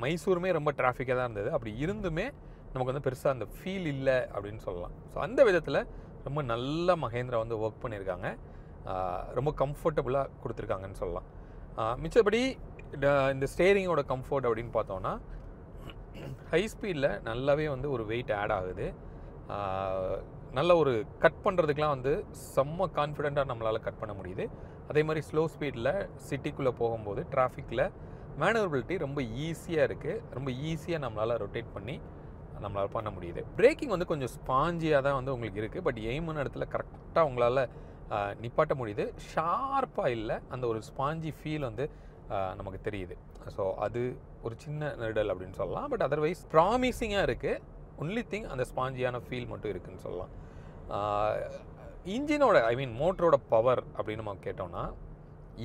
மைசூருமே ரொம்ப டிராஃபிக்காக தான் இருந்தது. அப்படி இருந்துமே நமக்கு வந்து பெருசாக அந்த ஃபீல் இல்லை அப்படின்னு சொல்லலாம். ஸோ அந்த விதத்தில் ரொம்ப நல்ல மகேந்திரா வந்து ஒர்க் பண்ணியிருக்காங்க. ரொம்ப கம்ஃபர்டபுளாக கொடுத்துருக்காங்கன்னு சொல்லலாம். மிச்சபடி இந்த ஸ்டேரிங்கோட கம்ஃபர்ட் அப்படின்னு பார்த்தோன்னா ஹை ஸ்பீடில் நல்லாவே வந்து ஒரு வெயிட் ஆட் ஆகுது. நல்ல ஒரு கட் பண்ணுறதுக்கெலாம் வந்து செம்ம கான்ஃபிடெண்ட்டாக நம்மளால் கட் பண்ண முடியுது. அதே மாதிரி ஸ்லோ ஸ்பீடில் சிட்டிக்குள்ளே போகும்போது டிராஃபிக்கில் மேனுவரபிலிட்டி ரொம்ப ஈஸியாக இருக்குது. ரொம்ப ஈஸியாக நம்மளால் ரொட்டேட் பண்ணி நம்மளால் பண்ண முடியுது. பிரேக்கிங் வந்து கொஞ்சம் ஸ்பாஞ்சியாக தான் வந்து உங்களுக்கு இருக்குது. பட் எய்மான இடத்துல கரெக்டாக உங்களால் நிப்பாட்ட முடியுது. ஷார்ப்பாக இல்லை, அந்த ஒரு ஸ்பாஞ்சி ஃபீல் வந்து நமக்கு தெரியுது. ஸோ அது ஒரு சின்ன நெருடல் அப்படின்னு சொல்லலாம். பட் அதர்வைஸ் ப்ராமிசிங்காக இருக்குது. ஒன்லி திங் அந்த ஸ்பாஞ்சியான ஃபீல் மட்டும் இருக்குதுன்னு சொல்லலாம். இன்ஜினோட மோட்டரோட பவர் அப்படின்னு நம்ம கேட்டோம்னா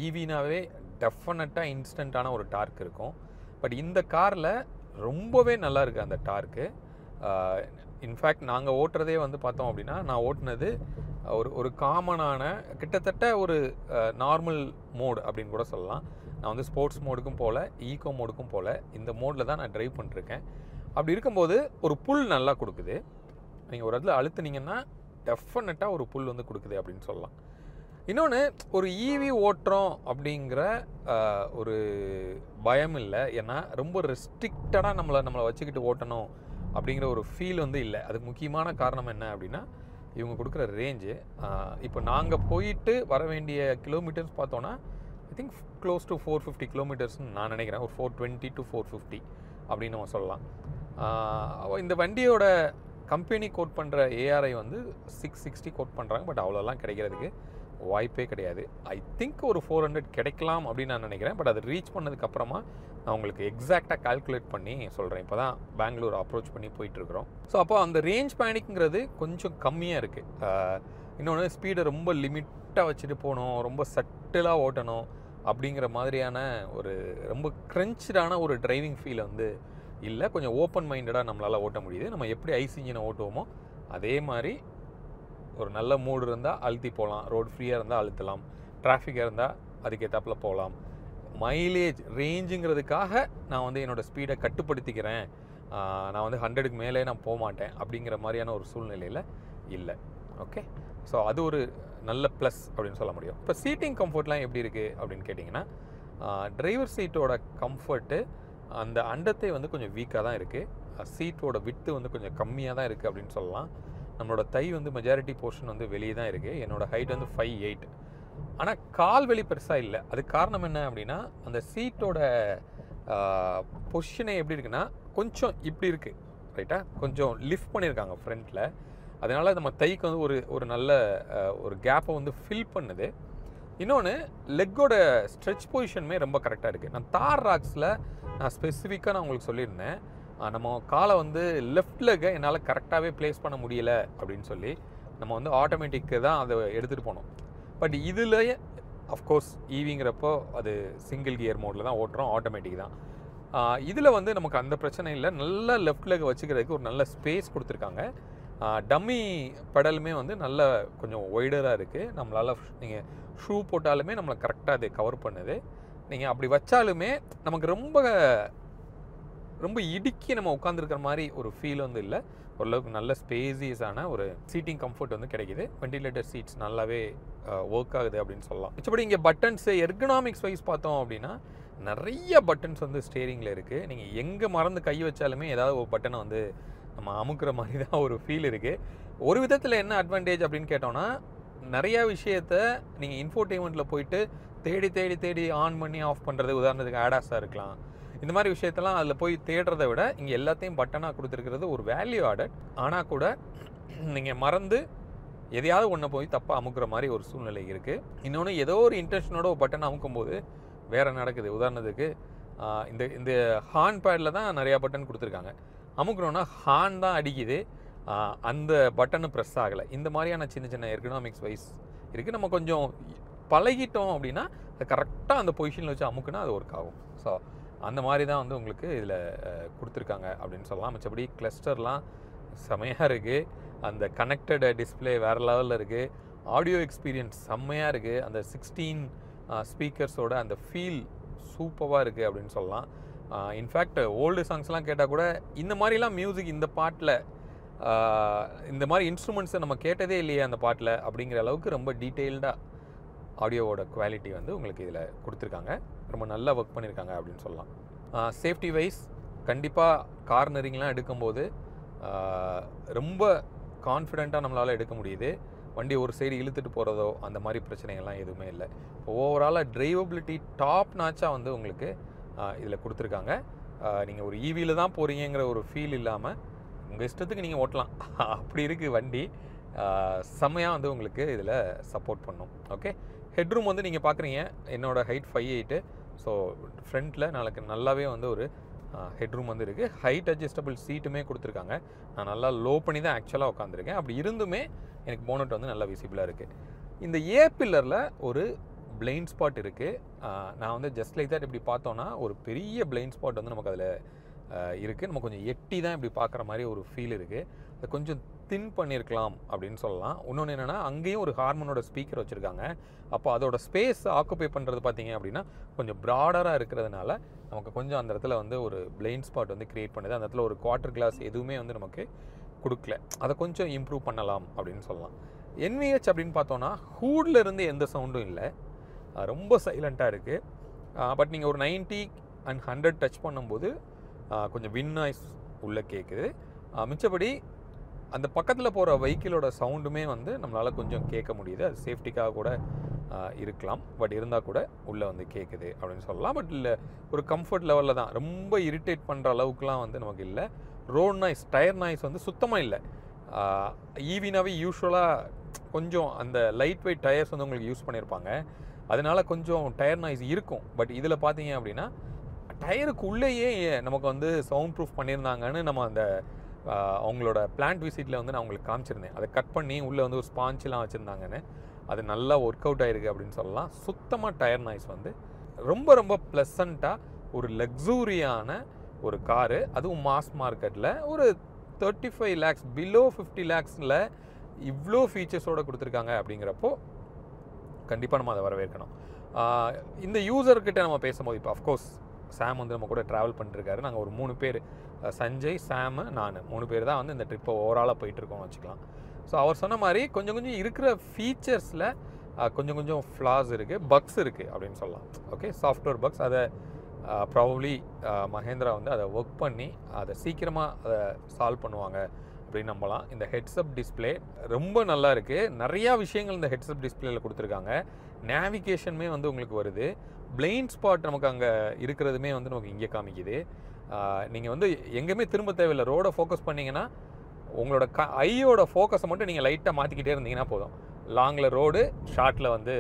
ஈவினாவே டெஃபினட்டாக இன்ஸ்டண்ட்டான ஒரு டார்க் இருக்கும். பட் இந்த காரில் ரொம்பவே நல்லா இருக்குது அந்த டார்க்கு. இன்ஃபேக்ட் நாங்கள் ஓட்டுறதே வந்து பார்த்தோம் அப்படின்னா, நான் ஓட்டுனது ஒரு காமனான கிட்டத்தட்ட ஒரு நார்மல் மோடு அப்படின்னு கூட சொல்லலாம். நான் வந்து ஸ்போர்ட்ஸ் மோடுக்கும் போகல, ஈகோ மோடுக்கும் போகல, இந்த மோடில் தான் நான் ட்ரைவ் பண்ணிருக்கேன். அப்படி இருக்கும்போது ஒரு புல் நல்லா கொடுக்குது. நீங்கள் ஒரு இடத்துல அழுத்துனீங்கன்னா டெஃபினட்டாக ஒரு புல் வந்து கொடுக்குது அப்படின்னு சொல்லலாம். இன்னொன்று, ஒரு ஈவி ஓட்டுறோம் அப்படிங்கிற ஒரு பயம் இல்லை. ஏன்னா ரொம்ப ரெஸ்ட்ரிக்டடாக நம்மளை வச்சுக்கிட்டு ஓட்டணும் அப்படிங்கிற ஒரு ஃபீல் வந்து இல்லை. அதுக்கு முக்கியமான காரணம் என்ன அப்படின்னா, இவங்க கொடுக்குற ரேஞ்சு. இப்போ நாங்கள் போயிட்டு வர வேண்டிய கிலோமீட்டர்ஸ் பார்த்தோன்னா ஐ திங்க் க்ளோஸ் டு 450 கிலோமீட்டர்ஸ்னு நான் நினைக்கிறேன். ஒரு 420 to 450 அப்படின்னு நம்ம சொல்லலாம். இந்த வண்டியோட கம்பெனி கோட் பண்ணுற ஏஆர்ஐ வந்து 660 கோட் பண்ணுறாங்க. பட் அவ்வளோலாம் கிடைக்கிறதுக்கு வாய்ப்பே கிடையாது. ஐ திங்க் ஒரு 400 கிடைக்கலாம் அப்படின்னு நான் நினைக்கிறேன். பட் அது ரீச் பண்ணதுக்கப்புறமா நான் உங்களுக்கு எக்ஸாக்டாக கால்குலேட் பண்ணி சொல்கிறேன். இப்போ தான் பெங்களூர் அப்ரோச் பண்ணி போயிட்டுருக்குறோம். ஸோ அப்போ அந்த ரேஞ்ச் பேனிக்ங்கிறது கொஞ்சம் கம்மியாக இருக்குது. இன்னொன்று, ஸ்பீடை ரொம்ப லிமிட்டாக வச்சுட்டு போகணும், ரொம்ப சட்டிலாக ஓட்டணும் அப்படிங்கிற மாதிரியான ஒரு ரொம்ப க்ரன்ச்டான ஒரு டிரைவிங் ஃபீல் வந்து இல்லை. கொஞ்சம் ஓப்பன் மைண்டடாக நம்மளால் ஓட்ட முடியுது. நம்ம எப்படி ஐஸ் இன்ஜினை ஓட்டுவோமோ அதே மாதிரி ஒரு நல்ல மூடு இருந்தால் அழுத்தி போகலாம், ரோடு ஃப்ரீயாக இருந்தால் அழுத்தலாம், டிராஃபிக்காக இருந்தால் அதுக்கேற்றாப்பில் போகலாம். மைலேஜ் ரேஞ்சுங்கிறதுக்காக நான் வந்து என்னோடய ஸ்பீடை கட்டுப்படுத்திக்கிறேன், நான் வந்து 100க்கு மேலே நான் போக மாட்டேன் அப்படிங்கிற மாதிரியான ஒரு சூழ்நிலையில் இல்லை. ஓகே, ஸோ அது ஒரு நல்ல ப்ளஸ் அப்படின்னு சொல்ல முடியும். இப்போ சீட்டிங் கம்ஃபர்ட்லாம் எப்படி இருக்குது அப்படின்னு கேட்டிங்கன்னா, டிரைவர் சீட்டோட கம்ஃபர்ட்டு அந்த அண்டத்தை வந்து கொஞ்சம் வீக்காக தான் இருக்குது. சீட்டோட விட்டு வந்து கொஞ்சம் கம்மியாக தான் இருக்குது அப்படின்னு சொல்லலாம். நம்மளோட தை வந்து மெஜாரிட்டி போர்ஷன் வந்து வெளியே தான் இருக்குது. என்னோடய ஹைட் வந்து 5'8". ஆனால் கால் வெளி பெருசாக இல்லை. அதுக்கு காரணம் என்ன அப்படின்னா, அந்த சீட்டோட பொசிஷனே எப்படி இருக்குன்னா கொஞ்சம் இப்படி இருக்குது, ரைட்டாக கொஞ்சம் லிஃப்ட் பண்ணியிருக்காங்க ஃப்ரண்ட்டில். அதனால் நம்ம தைக்கு வந்து ஒரு நல்ல ஒரு கேப்பை வந்து ஃபில் பண்ணுது. இன்னொன்று, லெக்கோட ஸ்ட்ரெச் பொசிஷனுமே ரொம்ப கரெக்டாக இருக்குது. நான் தார் ராக்ஸில் நான் ஸ்பெசிஃபிக்காக நான் உங்களுக்கு சொல்லியிருந்தேன், நம்ம காலை வந்து லெஃப்ட் லெக்கை என்னால் கரெக்டாகவே ப்ளேஸ் பண்ண முடியலை அப்படின்னு சொல்லி நம்ம வந்து ஆட்டோமேட்டிக்கு தான் அதை எடுத்துகிட்டு போனோம். பட் இதுலேயே அஃப்கோர்ஸ் ஈவிங்கிறப்போ அது சிங்கிள் கியர் மோடில் தான் ஓட்டுறோம், ஆட்டோமேட்டிக் தான். இதில் வந்து நமக்கு அந்த பிரச்சனை இல்லை. நல்லா லெஃப்ட் லெக்கை வச்சுக்கிறதுக்கு ஒரு நல்ல ஸ்பேஸ் கொடுத்துருக்காங்க. டம்மி பெடலுமே வந்து நல்ல கொஞ்சம் ஒய்டராக இருக்குது. நம்மளால் நீங்கள் ஷூ போட்டாலுமே நம்மளை கரெக்டாக அது கவர் பண்ணுது. நீங்கள் அப்படி வச்சாலுமே நமக்கு ரொம்ப இடுக்கி நம்ம உட்காந்துருக்கிற மாதிரி ஒரு ஃபீல் வந்து இல்லை. ஓரளவுக்கு நல்ல ஸ்பேசியஸான ஒரு சீட்டிங் கம்ஃபர்ட் வந்து கிடைக்குது. வெண்டிலேட்டர் சீட்ஸ் நல்லாவே ஒர்க் ஆகுது அப்படின்னு சொல்லலாம். மிச்சபடி இங்கே பட்டன்ஸு எர்கனாமிக்ஸ் வைஸ் பார்த்தோம் அப்படின்னா நிறைய பட்டன்ஸ் வந்து ஸ்டேரிங்கில் இருக்குது. நீங்கள் எங்கே மறந்து கை வச்சாலுமே ஏதாவது ஒரு பட்டனை வந்து நம்ம அமுக்குற மாதிரி தான் ஒரு ஃபீல் இருக்குது. ஒரு விதத்தில் என்ன அட்வான்டேஜ் அப்படின்னு கேட்டோன்னா, நிறையா விஷயத்த நீங்கள் இன்ஃபோடெயின்மெண்ட்டில் போயிட்டு தேடி ஆன் பண்ணி ஆஃப் பண்ணுறது, உதாரணத்துக்கு ஆடாஸாக இருக்கலாம், இந்த மாதிரி விஷயத்தெல்லாம் அதில் போய் தேடுறதை விட இங்கே எல்லாத்தையும் பட்டனாக கொடுத்துருக்கிறது ஒரு வேல்யூ ஆடட். ஆனால் கூட நீங்கள் மறந்து எதையாவது ஒன்றை போய் தப்பாக அமுக்குற மாதிரி ஒரு சூழ்நிலை இருக்குது. இன்னொன்று, ஏதோ ஒரு இன்டென்ஷனோட ஒரு பட்டன் அமுக்கும்போது வேறு நடக்குது. உதாரணத்துக்கு இந்த ஹார்ன் பேடில் தான் நிறையா பட்டன் கொடுத்துருக்காங்க. அமுக்கணுன்னா ஹார்ன் தான் அடிக்குது, அந்த பட்டனு ப்ரெஸ் ஆகலை. இந்த மாதிரியான சின்ன சின்ன எர்கனாமிக்ஸ் வைஸ் இருக்குது. நம்ம கொஞ்சம் பழகிட்டோம் அப்படின்னா அது கரெக்டாக அந்த பொசிஷனில் வச்சு அமுக்குனா அது ஒர்க் ஆகும். ஸோ அந்த மாதிரி தான் வந்து உங்களுக்கு இதில் கொடுத்துருக்காங்க அப்படின்னு சொல்லலாம். மற்றபடி கிளஸ்டர்லாம் செம்மையாக இருக்குது. அந்த கனெக்டட் டிஸ்பிளே வேறு லெவலில் இருக்குது. ஆடியோ எக்ஸ்பீரியன்ஸ் செம்மையாக இருக்குது. அந்த 16 ஸ்பீக்கர்ஸோட அந்த ஃபீல் சூப்பராக இருக்குது அப்படின்னு சொல்லலாம். இன்ஃபேக்ட் ஓல்டு சாங்ஸ்லாம் கேட்டால் கூட இந்த மாதிரிலாம் மியூசிக் இந்த பாட்டில் இந்த மாதிரி இன்ஸ்ட்ருமெண்ட்ஸை நம்ம கேட்டதே இல்லையே அந்த பாட்டில் அப்படிங்கிற அளவுக்கு ரொம்ப டீட்டெயில்டாக ஆடியோவோட குவாலிட்டி வந்து உங்களுக்கு இதில் கொடுத்துருக்காங்க. ரொம்ப நல்லா ஒர்க் பண்ணியிருக்காங்க அப்படின்னு சொல்லலாம். சேஃப்டி வைஸ் கண்டிப்பாக கார்னரிங்லாம் எடுக்கும்போது ரொம்ப கான்ஃபிடெண்ட்டாக நம்மளால் எடுக்க முடியுது. வண்டி ஒரு சைடு இழுத்துட்டு போகிறதோ அந்த மாதிரி பிரச்சனைகள்லாம் எதுவுமே இல்லை. இப்போ ஓவராலாக டிரைவபிலிட்டி டாப் நாச்சாக வந்து உங்களுக்கு இதில் கொடுத்துருக்காங்க. நீங்கள் ஒரு ஈவியில் தான் போகிறீங்கிற ஒரு ஃபீல் இல்லாமல் உங்கள் இஷ்டத்துக்கு நீங்கள் ஓட்டலாம். அப்படி இருக்குது வண்டி. செம்மையாக வந்து உங்களுக்கு இதில் சப்போர்ட் பண்ணும். ஓகே, ஹெட்ரூம் வந்து நீங்கள் பார்க்குறீங்க, என்னோடய ஹைட் 5'8". ஸோ ஃப்ரண்ட்டில் நாளைக்கு நல்லாவே வந்து ஒரு ஹெட்ரூம் வந்து இருக்குது. ஹைட் அட்ஜஸ்டபிள் சீட்டுமே கொடுத்துருக்காங்க. நான் நல்லா லோ பண்ணி தான் ஆக்சுவலாக உட்காந்துருக்கேன். அப்படி இருந்துமே எனக்கு போனட் வந்து நல்லா விசிபிளாக இருக்குது. இந்த ஏ பில்லரில் ஒரு பிளைண்ட் ஸ்பாட் இருக்குது. நான் வந்து ஜஸ்ட் லைக் தட் இப்படி பார்த்தோன்னா ஒரு பெரிய பிளைண்ட் ஸ்பாட் வந்து நமக்கு அதில் இருக்குது. நம்ம கொஞ்சம் எட்டி தான் இப்படி பார்க்குற மாதிரி ஒரு ஃபீல் இருக்குது. அது கொஞ்சம் தின் பண்ணியிருக்கலாம் அப்படின்னு சொல்லலாம். இன்னொன்று என்னென்னா அங்கேயும் ஒரு ஹார்மனோட ஸ்பீக்கர் வச்சுருக்காங்க. அப்போ அதோட ஸ்பேஸ் ஆக்குப்பை பண்ணுறது பார்த்தீங்க அப்படின்னா கொஞ்சம் ப்ராடராக இருக்கிறதுனால நமக்கு கொஞ்சம் அந்த இடத்துல வந்து ஒரு பிளைண்ட் ஸ்பாட் வந்து க்ரியேட் பண்ணுது. அந்த இடத்துல ஒரு குவார்ட்டர் கிளாஸ் எதுவுமே வந்து நமக்கு கொடுக்கல. அதை கொஞ்சம் இம்ப்ரூவ் பண்ணலாம் அப்படின்னு சொல்லலாம். என்விஹெச் அப்படின்னு பார்த்தோன்னா ஹூடில் இருந்து எந்த சவுண்டும் இல்லை, ரொம்ப சைலண்ட்டாக இருக்குது. பட் நீங்கள் ஒரு 90 and 100 டச் பண்ணும்போது கொஞ்சம் வின் நாய்ஸ் உள்ளே கேட்குது. மிச்சபடி அந்த பக்கத்தில் போகிற வெஹிக்கிளோட சவுண்டுமே வந்து நம்மளால் கொஞ்சம் கேட்க முடியுது. அது சேஃப்டிக்காக கூட இருக்கலாம். பட் இருந்தால் கூட உள்ளே வந்து கேட்குது அப்படின்னு சொல்லலாம். பட் இல்லை, ஒரு கம்ஃபர்ட் லெவலில் தான். ரொம்ப இரிட்டேட் பண்ணுற அளவுக்குலாம் வந்து நமக்கு இல்லை. ரோட் நாய்ஸ், டயர் நாய்ஸ் வந்து சுத்தமாக இல்லை. ஈவினாவே யூஸ்வலாக கொஞ்சம் அந்த லைட் வெயிட் டயர்ஸ் வந்து உங்களுக்கு யூஸ் பண்ணியிருப்பாங்க, அதனால கொஞ்சம் டயர் நாய்ஸ் இருக்கும். பட் இதில் பார்த்தீங்க அப்படின்னா டயருக்கு உள்ளேயே நமக்கு வந்து சவுண்ட் ப்ரூஃப் பண்ணியிருந்தாங்கன்னு நம்ம அந்த அவங்களோட பிளான்ட் விசிட்டில் வந்து நான் உங்களுக்கு காமிச்சிருந்தேன். அதை கட் பண்ணி உள்ளே வந்து ஒரு ஸ்பான்ச்லாம் வச்சுருந்தாங்கன்னு. அது நல்லா ஒர்க் அவுட் ஆகிருக்கு அப்படின்னு சொல்லலாம். சுத்தமாக டயர் நாய்ஸ் வந்து ரொம்ப ரொம்ப ப்ளசண்ட்டாக ஒரு லக்ஸூரியான ஒரு காரு, அதுவும் மாஸ் மார்க்கெட்டில் ஒரு 35 lakhs பிலோ 50 lakhஸில் இவ்வளோ ஃபீச்சர்ஸோடு கொடுத்துருக்காங்க. அப்படிங்கிறப்போ கண்டிப்பாக நம்ம அதை வரவேற்கணும். இந்த யூசர்கிட்ட நம்ம பேசும்போது இப்போ அஃப்கோர்ஸ் சாம் வந்து நம்ம கூட ட்ராவல் பண்ணிட்டுருக்காரு. நாங்கள் ஒரு 3 பேர், சஞ்சய், சாமு, நான் 3 பேர் தான் வந்து இந்த ட்ரிப்பை ஓவராலாக போயிட்டுருக்கோம்னு வச்சுக்கலாம். ஸோ அவர் சொன்ன மாதிரி கொஞ்சம் கொஞ்சம் இருக்கிற ஃபீச்சர்ஸில் கொஞ்சம் கொஞ்சம் ஃப்ளாஸ் இருக்குது, பக்ஸ் இருக்குது அப்படின்னு சொல்லலாம். Okay, software bugs. அதை ப்ராபப்ளி மஹேந்திரா வந்து அதை ஒர்க் பண்ணி அதை சீக்கிரமாக அதை சால்வ் பண்ணுவாங்க அப்படின்னு நம்பலாம். இந்த ஹெட்ஸ்அப் டிஸ்பிளே ரொம்ப நல்லா இருக்குது. நிறையா விஷயங்கள் இந்த ஹெட்ஸ்அப் டிஸ்பிளேயில் கொடுத்துருக்காங்க. நேவிகேஷனுமே வந்து உங்களுக்கு வருது. பிளைண்ட் ஸ்பாட் நமக்கு அங்கே இருக்கிறதுமே வந்து நமக்கு இங்கே காமிக்குது. நீங்கள் வந்து எங்கேயுமே திரும்ப தேவையில்லை. ரோடை ஃபோக்கஸ் பண்ணிங்கன்னா உங்களோட ஐயோட ஃபோக்கஸை மட்டும் நீங்கள் லைட்டாக மாற்றிக்கிட்டே இருந்தீங்கன்னா போதும். லாங்கில் ரோடு, ஷார்ட்டில் வந்து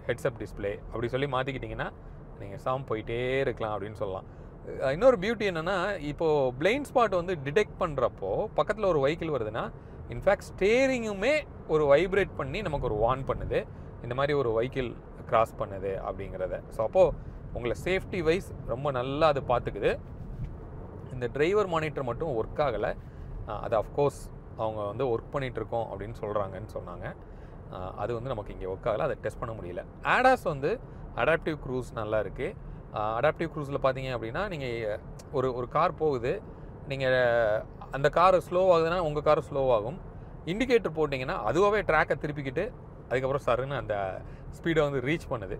ஹெட்ஸ்அப் டிஸ்பிளே அப்படி சொல்லி மாற்றிக்கிட்டிங்கன்னா நீங்கள் சாம் போயிட்டே இருக்கலாம் அப்படின்னு சொல்லலாம். இன்னொரு பியூட்டி என்னென்னா, இப்போது பிளைண்ட் ஸ்பாட் வந்து டிடெக்ட் பண்ணுறப்போ பக்கத்தில் ஒரு வெஹிக்கிள் வருதுன்னா இன்ஃபேக்ட் ஸ்டேரிங்குமே ஒரு வைப்ரேட் பண்ணி நமக்கு ஒரு வார்ன் பண்ணுது, இந்த மாதிரி ஒரு வெஹிக்கிள் கிராஸ் பண்ணுது அப்படிங்கிறத. ஸோ அப்போது உங்களை சேஃப்டி வைஸ் ரொம்ப நல்லா அது பார்த்துக்குது. இந்த டிரைவர் மானிட்டர் மட்டும் ஒர்க் ஆகலை. அது அஃப்கோர்ஸ் அவங்க வந்து ஒர்க் பண்ணிகிட்ருக்கோம் அப்படின்னு சொல்கிறாங்கன்னு சொன்னாங்க. அது வந்து நமக்கு இங்கே ஒர்க் ஆகலை, அதை டெஸ்ட் பண்ண முடியல. ஆடாஸ் வந்து அடாப்டிவ் க்ரூஸ் நல்லா இருக்குது. அடாப்டிவ் க்ரூஸில் பார்த்தீங்க அப்படின்னா நீங்கள் ஒரு கார் போகுது, நீங்கள் அந்த கார் ஸ்லோ ஆகுதுன்னா உங்கள் கார் ஸ்லோவாகும். இண்டிகேட்டர் போட்டிங்கன்னா அதுவாகவே ட்ராக்கை திருப்பிக்கிட்டு அதுக்கப்புறம் சருன்னு அந்த ஸ்பீடை வந்து ரீச் பண்ணுது.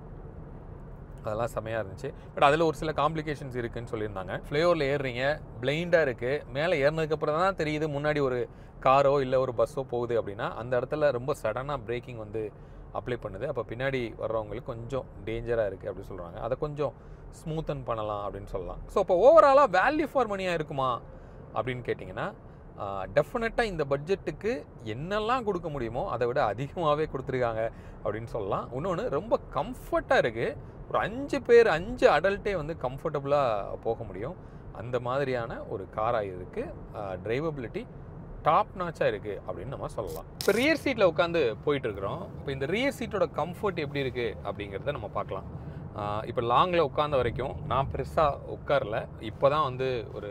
அதெல்லாம் செமையாக இருந்துச்சு. பட் அதில் ஒரு சில காம்ப்ளிகேஷன்ஸ் இருக்குதுன்னு சொல்லியிருந்தாங்க. ஃப்ளைஓவரில் ஏறுறீங்க, பிளைண்டாக இருக்குது, மேலே ஏறினதுக்கப்புறம் தான் தெரியுது முன்னாடி ஒரு காரோ இல்லை ஒரு பஸ்ஸோ போகுது அப்படின்னா அந்த இடத்துல ரொம்ப சடனாக பிரேக்கிங் வந்து அப்ளை பண்ணுது. அப்போ பின்னாடி வர்றவங்களுக்கு கொஞ்சம் டேஞ்சராக இருக்குது அப்படின்னு சொல்கிறாங்க. அதை கொஞ்சம் ஸ்மூத்தன் பண்ணலாம் அப்படின்னு சொல்லலாம். ஸோ இப்போ ஓவராலாக வேல்யூ ஃபார் மணியாக இருக்குமா அப்படின்னு கேட்டிங்கன்னா டெஃபினட்டாக இந்த பட்ஜெட்டுக்கு என்னெல்லாம் கொடுக்க முடியுமோ அதை விட அதிகமாகவே கொடுத்துருக்காங்க அப்படின்னு சொல்லலாம். இன்னொன்று ரொம்ப கம்ஃபர்ட்டாக இருக்குது. ஒரு 5 பேர் 5 அடல்ட்டே வந்து கம்ஃபர்டபுளாக போக முடியும். அந்த மாதிரியான ஒரு காராக இருக்குது. டிரைவபிலிட்டி டாப் நாச்சாக இருக்குது அப்படின்னு நம்ம சொல்லலாம். இப்போ ரியர் சீட்டில் உட்காந்து போயிட்டுருக்குறோம். இப்போ இந்த ரியர் சீட்டோட கம்ஃபர்ட் எப்படி இருக்குது அப்படிங்கிறத நம்ம பார்க்கலாம். இப்போ லாங்கில் உட்காந்த வரைக்கும் நான் பெருசாக உட்காரல. இப்போ தான் வந்து ஒரு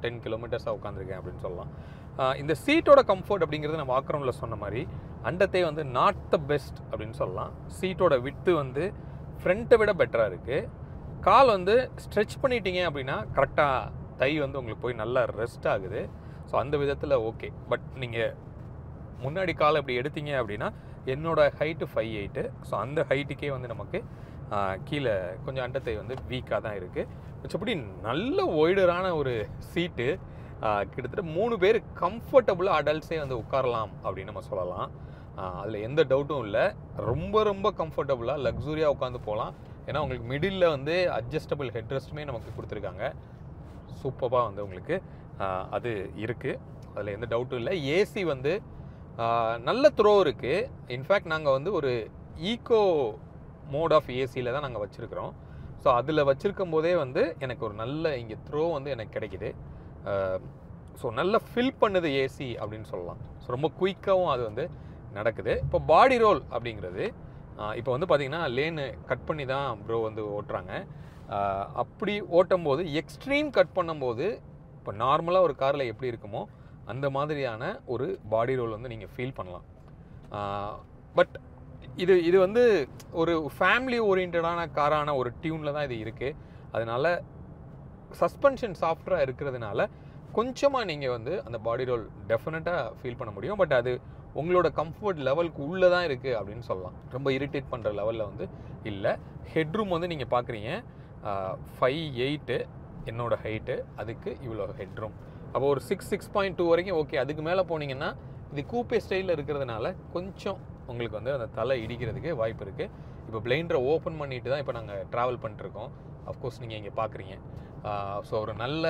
10 கிலோமீட்டர்ஸாக உட்காந்துருக்கேன் அப்படின்னு சொல்லலாம். இந்த சீட்டோட கம்ஃபர்ட் அப்படிங்கிறது நம்ம பேக்ரவுண்டில் சொன்ன மாதிரி அண்டத்தை வந்து நாட் த பெஸ்ட் அப்படின்னு சொல்லலாம். சீட்டோட விட்டு வந்து ஃப்ரண்ட்டை விட பெட்டராக இருக்குது. கால் வந்து ஸ்ட்ரெச் பண்ணிட்டீங்க அப்படின்னா கரெக்டாக தை வந்து உங்களுக்கு போய் நல்லா ரெஸ்ட் ஆகுது. ஸோ அந்த விதத்தில் ஓகே. பட் நீங்கள் முன்னாடி கால் அப்படி எடுத்தீங்க அப்படின்னா என்னோடய ஹைட்டு 5'8". ஸோ அந்த ஹைட்டுக்கே வந்து நமக்கு கீழே கொஞ்சம் அண்டத்தை வந்து வீக்காக தான் இருக்குது. மிச்சப்படி நல்ல ஒய்டரான ஒரு சீட்டு. கிட்டத்தட்ட 3 பேர் கம்ஃபர்டபுளாக அடல்ட்ஸே வந்து உட்காரலாம் அப்படின்னு நம்ம சொல்லலாம். அதில் எந்த டவுட்டும் இல்லை. ரொம்ப ரொம்ப கம்ஃபர்டபுளாக லக்ஸூரியாக உட்காந்து போகலாம். ஏன்னா உங்களுக்கு மிடில் வந்து அட்ஜஸ்டபிள் ஹெட்ரெஸ்ட்டுமே நமக்கு கொடுத்துருக்காங்க. சூப்பராக வந்து உங்களுக்கு அது இருக்குது. அதில் எந்த டவுட்டும் இல்லை. ஏசி வந்து நல்ல த்ரோ இருக்குது. இன்ஃபேக்ட் நாங்கள் வந்து ஒரு ஈகோ மோட் ஆஃப் ஏசியில் தான் நாங்கள் வச்சுருக்கிறோம். ஸோ அதில் வச்சுருக்கும் போதே வந்து எனக்கு ஒரு நல்ல இங்கே த்ரோ வந்து எனக்கு கிடைக்கிது. ஸோ நல்லா ஃபில் பண்ணுது ஏசி அப்படின்னு சொல்லலாம். ஸோ ரொம்ப குயிக்காகவும் அது வந்து நடக்குது. இப்போ பாடி ரோல் அப்படிங்கிறது இப்போ வந்து பார்த்திங்கன்னா லேனு கட் பண்ணி தான் ப்ரோ வந்து ஓட்டுறாங்க. அப்படி ஓட்டும் போது எக்ஸ்ட்ரீம் கட் பண்ணும்போது இப்போ நார்மலாக ஒரு காரில் எப்படி இருக்குமோ அந்த மாதிரியான ஒரு பாடி ரோல் வந்து நீங்கள் ஃபீல் பண்ணலாம். பட் இது வந்து ஒரு ஃபேமிலி ஓரியன்டான காரான ஒரு டியூனில் தான் இது இருக்குது. அதனால் சஸ்பென்ஷன் சாஃப்டாக இருக்கிறதுனால கொஞ்சமாக நீங்கள் வந்து அந்த பாடி ரோல் டெஃபினட்டாக ஃபீல் பண்ண முடியும். பட் அது உங்களோட கம்ஃபர்ட் லெவலுக்கு உள்ளே தான் இருக்குது அப்படின்னு சொல்லலாம். ரொம்ப இரிட்டேட் பண்ணுற லெவலில் வந்து இல்லை. ஹெட்ரூம் வந்து நீங்கள் பார்க்குறீங்க 5'8" என்னோட ஹைட்டு, அதுக்கு இவ்வளோ ஹெட்ரூம். அப்போ ஒரு 6.2 வரைக்கும் ஓகே. அதுக்கு மேலே போனீங்கன்னா இது கூப்பே ஸ்டைலில் இருக்கிறதுனால கொஞ்சம் உங்களுக்கு வந்து அந்த தலை இடிக்கிறதுக்கு வாய்ப்பு இருக்குது. இப்போ பிளைண்டரை ஓப்பன் பண்ணிட்டு தான் இப்போ நாங்கள் ட்ராவல் பண்ணிட்டுருக்கோம். அஃப்கோர்ஸ் நீங்கள் இங்கே பார்க்குறீங்க. ஸோ ஒரு நல்ல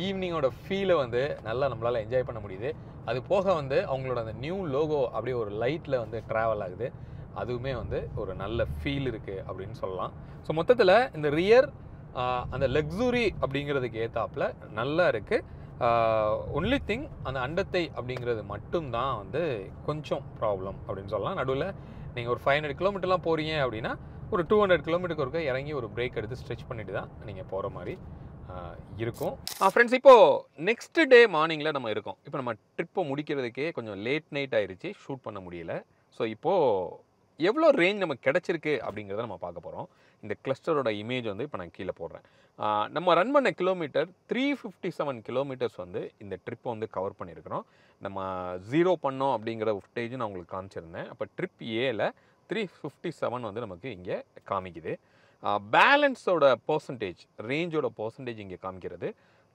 ஈவினிங்கோட ஃபீலை வந்து நல்லா நம்மளால் என்ஜாய் பண்ண முடியுது. அது போக வந்து அவங்களோட அந்த நியூ லோகோ அப்படியே ஒரு லைட்டில் வந்து ட்ராவல் ஆகுது. அதுவுமே வந்து ஒரு நல்ல ஃபீல் இருக்குது அப்படின்னு சொல்லலாம். ஸோ மொத்தத்தில் இந்த ரியர் அந்த லக்ஸுரி அப்படிங்கிறதுக்கு ஏற்றாப்புல நல்லா இருக்குது. ஒன்லி திங் அந்த அண்டத்தை அப்படிங்கிறது மட்டும்தான் வந்து கொஞ்சம் ப்ராப்ளம் அப்படின்னு சொல்லலாம். நடுவில் நீங்கள் ஒரு 500 கிலோமீட்டர்லாம் போகிறீங்க அப்படின்னா ஒரு 200 கிலோமீட்டருக்கு ஒருக்க இறங்கி ஒரு பிரேக் எடுத்து ஸ்ட்ரெச் பண்ணிட்டு தான் நீங்கள் போகிற மாதிரி இருக்கும். ஃப்ரெண்ட்ஸ், இப்போது நெக்ஸ்ட் டே மார்னிங்கில் நம்ம இருக்கோம். இப்போ நம்ம ட்ரிப்பை முடிக்கிறதுக்கே கொஞ்சம் லேட் நைட் ஆயிடுச்சு, ஷூட் பண்ண முடியல. ஸோ இப்போது எவ்வளோ ரேஞ்ச் நமக்கு கிடச்சிருக்கு அப்படிங்கிறத நம்ம பார்க்க போகிறோம். இந்த கிளஸ்டரோட இமேஜ் வந்து இப்போ நான் கீழே போடுறேன். நம்ம ரன் பண்ண கிலோமீட்டர் 357 கிலோமீட்டர்ஸ் வந்து இந்த ட்ரிப்பை வந்து கவர் பண்ணியிருக்கிறோம். நம்ம 0 பண்ணோம் அப்படிங்கிற ஃபுட்டேஜ் நான் உங்களுக்கு காமிச்சிருந்தேன். அப்போ ட்ரிப் ஏல 357 வந்து நமக்கு இங்கே காமிக்குது. பேலன்ஸோட பர்சன்டேஜ், ரேஞ்சோட பர்சன்டேஜ் இங்கே காமிக்கிறது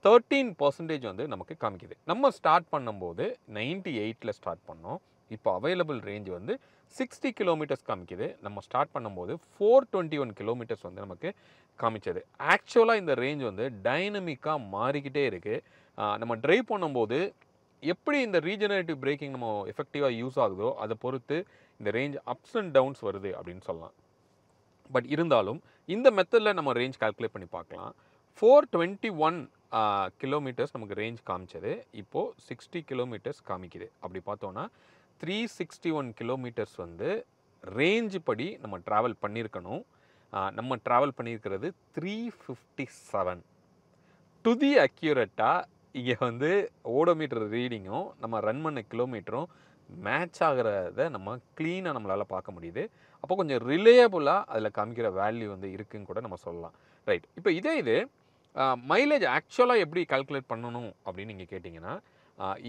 13% வந்து நமக்கு காமிக்குது. நம்ம ஸ்டார்ட் பண்ணும்போது 98ல் ஸ்டார்ட் பண்ணோம். இப்போ அவைலபிள் ரேஞ்ச் வந்து 60 கிலோமீட்டர்ஸ் காமிக்குது. நம்ம ஸ்டார்ட் பண்ணும்போது 421 கிலோமீட்டர்ஸ் வந்து நமக்கு காமிச்சது. ஆக்சுவலாக இந்த ரேஞ்ச் வந்து டைனமிக்காக மாறிக்கிட்டே இருக்குது. நம்ம ட்ரைவ் பண்ணும்போது எப்படி இந்த ரீஜெனரேட்டிவ் பிரேக்கிங் நம்ம எஃபெக்டிவாக யூஸ் ஆகுதோ அதை பொறுத்து இந்த ரேஞ்ச் அப்ஸ் அண்ட் டவுன்ஸ் வருது அப்படின்னு சொல்லலாம். பட் இருந்தாலும் இந்த மெத்தடில் நம்ம ரேஞ்ச் கால்குலேட் பண்ணி பார்க்கலாம். 421 கிலோமீட்டர்ஸ் நமக்கு ரேஞ்ச் காமிச்சது. இப்போது 60 கிலோமீட்டர்ஸ் காமிக்குது. அப்படி பார்த்தோன்னா 361 கிலோமீட்டர்ஸ் வந்து ரேஞ்சு படி நம்ம ட்ராவல் பண்ணியிருக்கணும். நம்ம ட்ராவல் பண்ணியிருக்கிறது 357. டு தி அக்யூரேட்டாக இங்கே வந்து ஓடோமீட்டர் ரீடிங்கும் நம்ம ரன் பண்ண கிலோமீட்டரும் மேட்ச் ஆகிறத நம்ம க்ளீனாக நம்மளால் பார்க்க முடியுது. அப்போ கொஞ்சம் ரிலேயபுளாக அதில் காமிக்கிற வேல்யூ வந்து இருக்குன்னு கூட நம்ம சொல்லலாம். ரைட், இப்போ இது மைலேஜ் ஆக்சுவலாக எப்படி கால்குலேட் பண்ணணும் அப்படின்னு நீங்கள் கேட்டிங்கன்னா,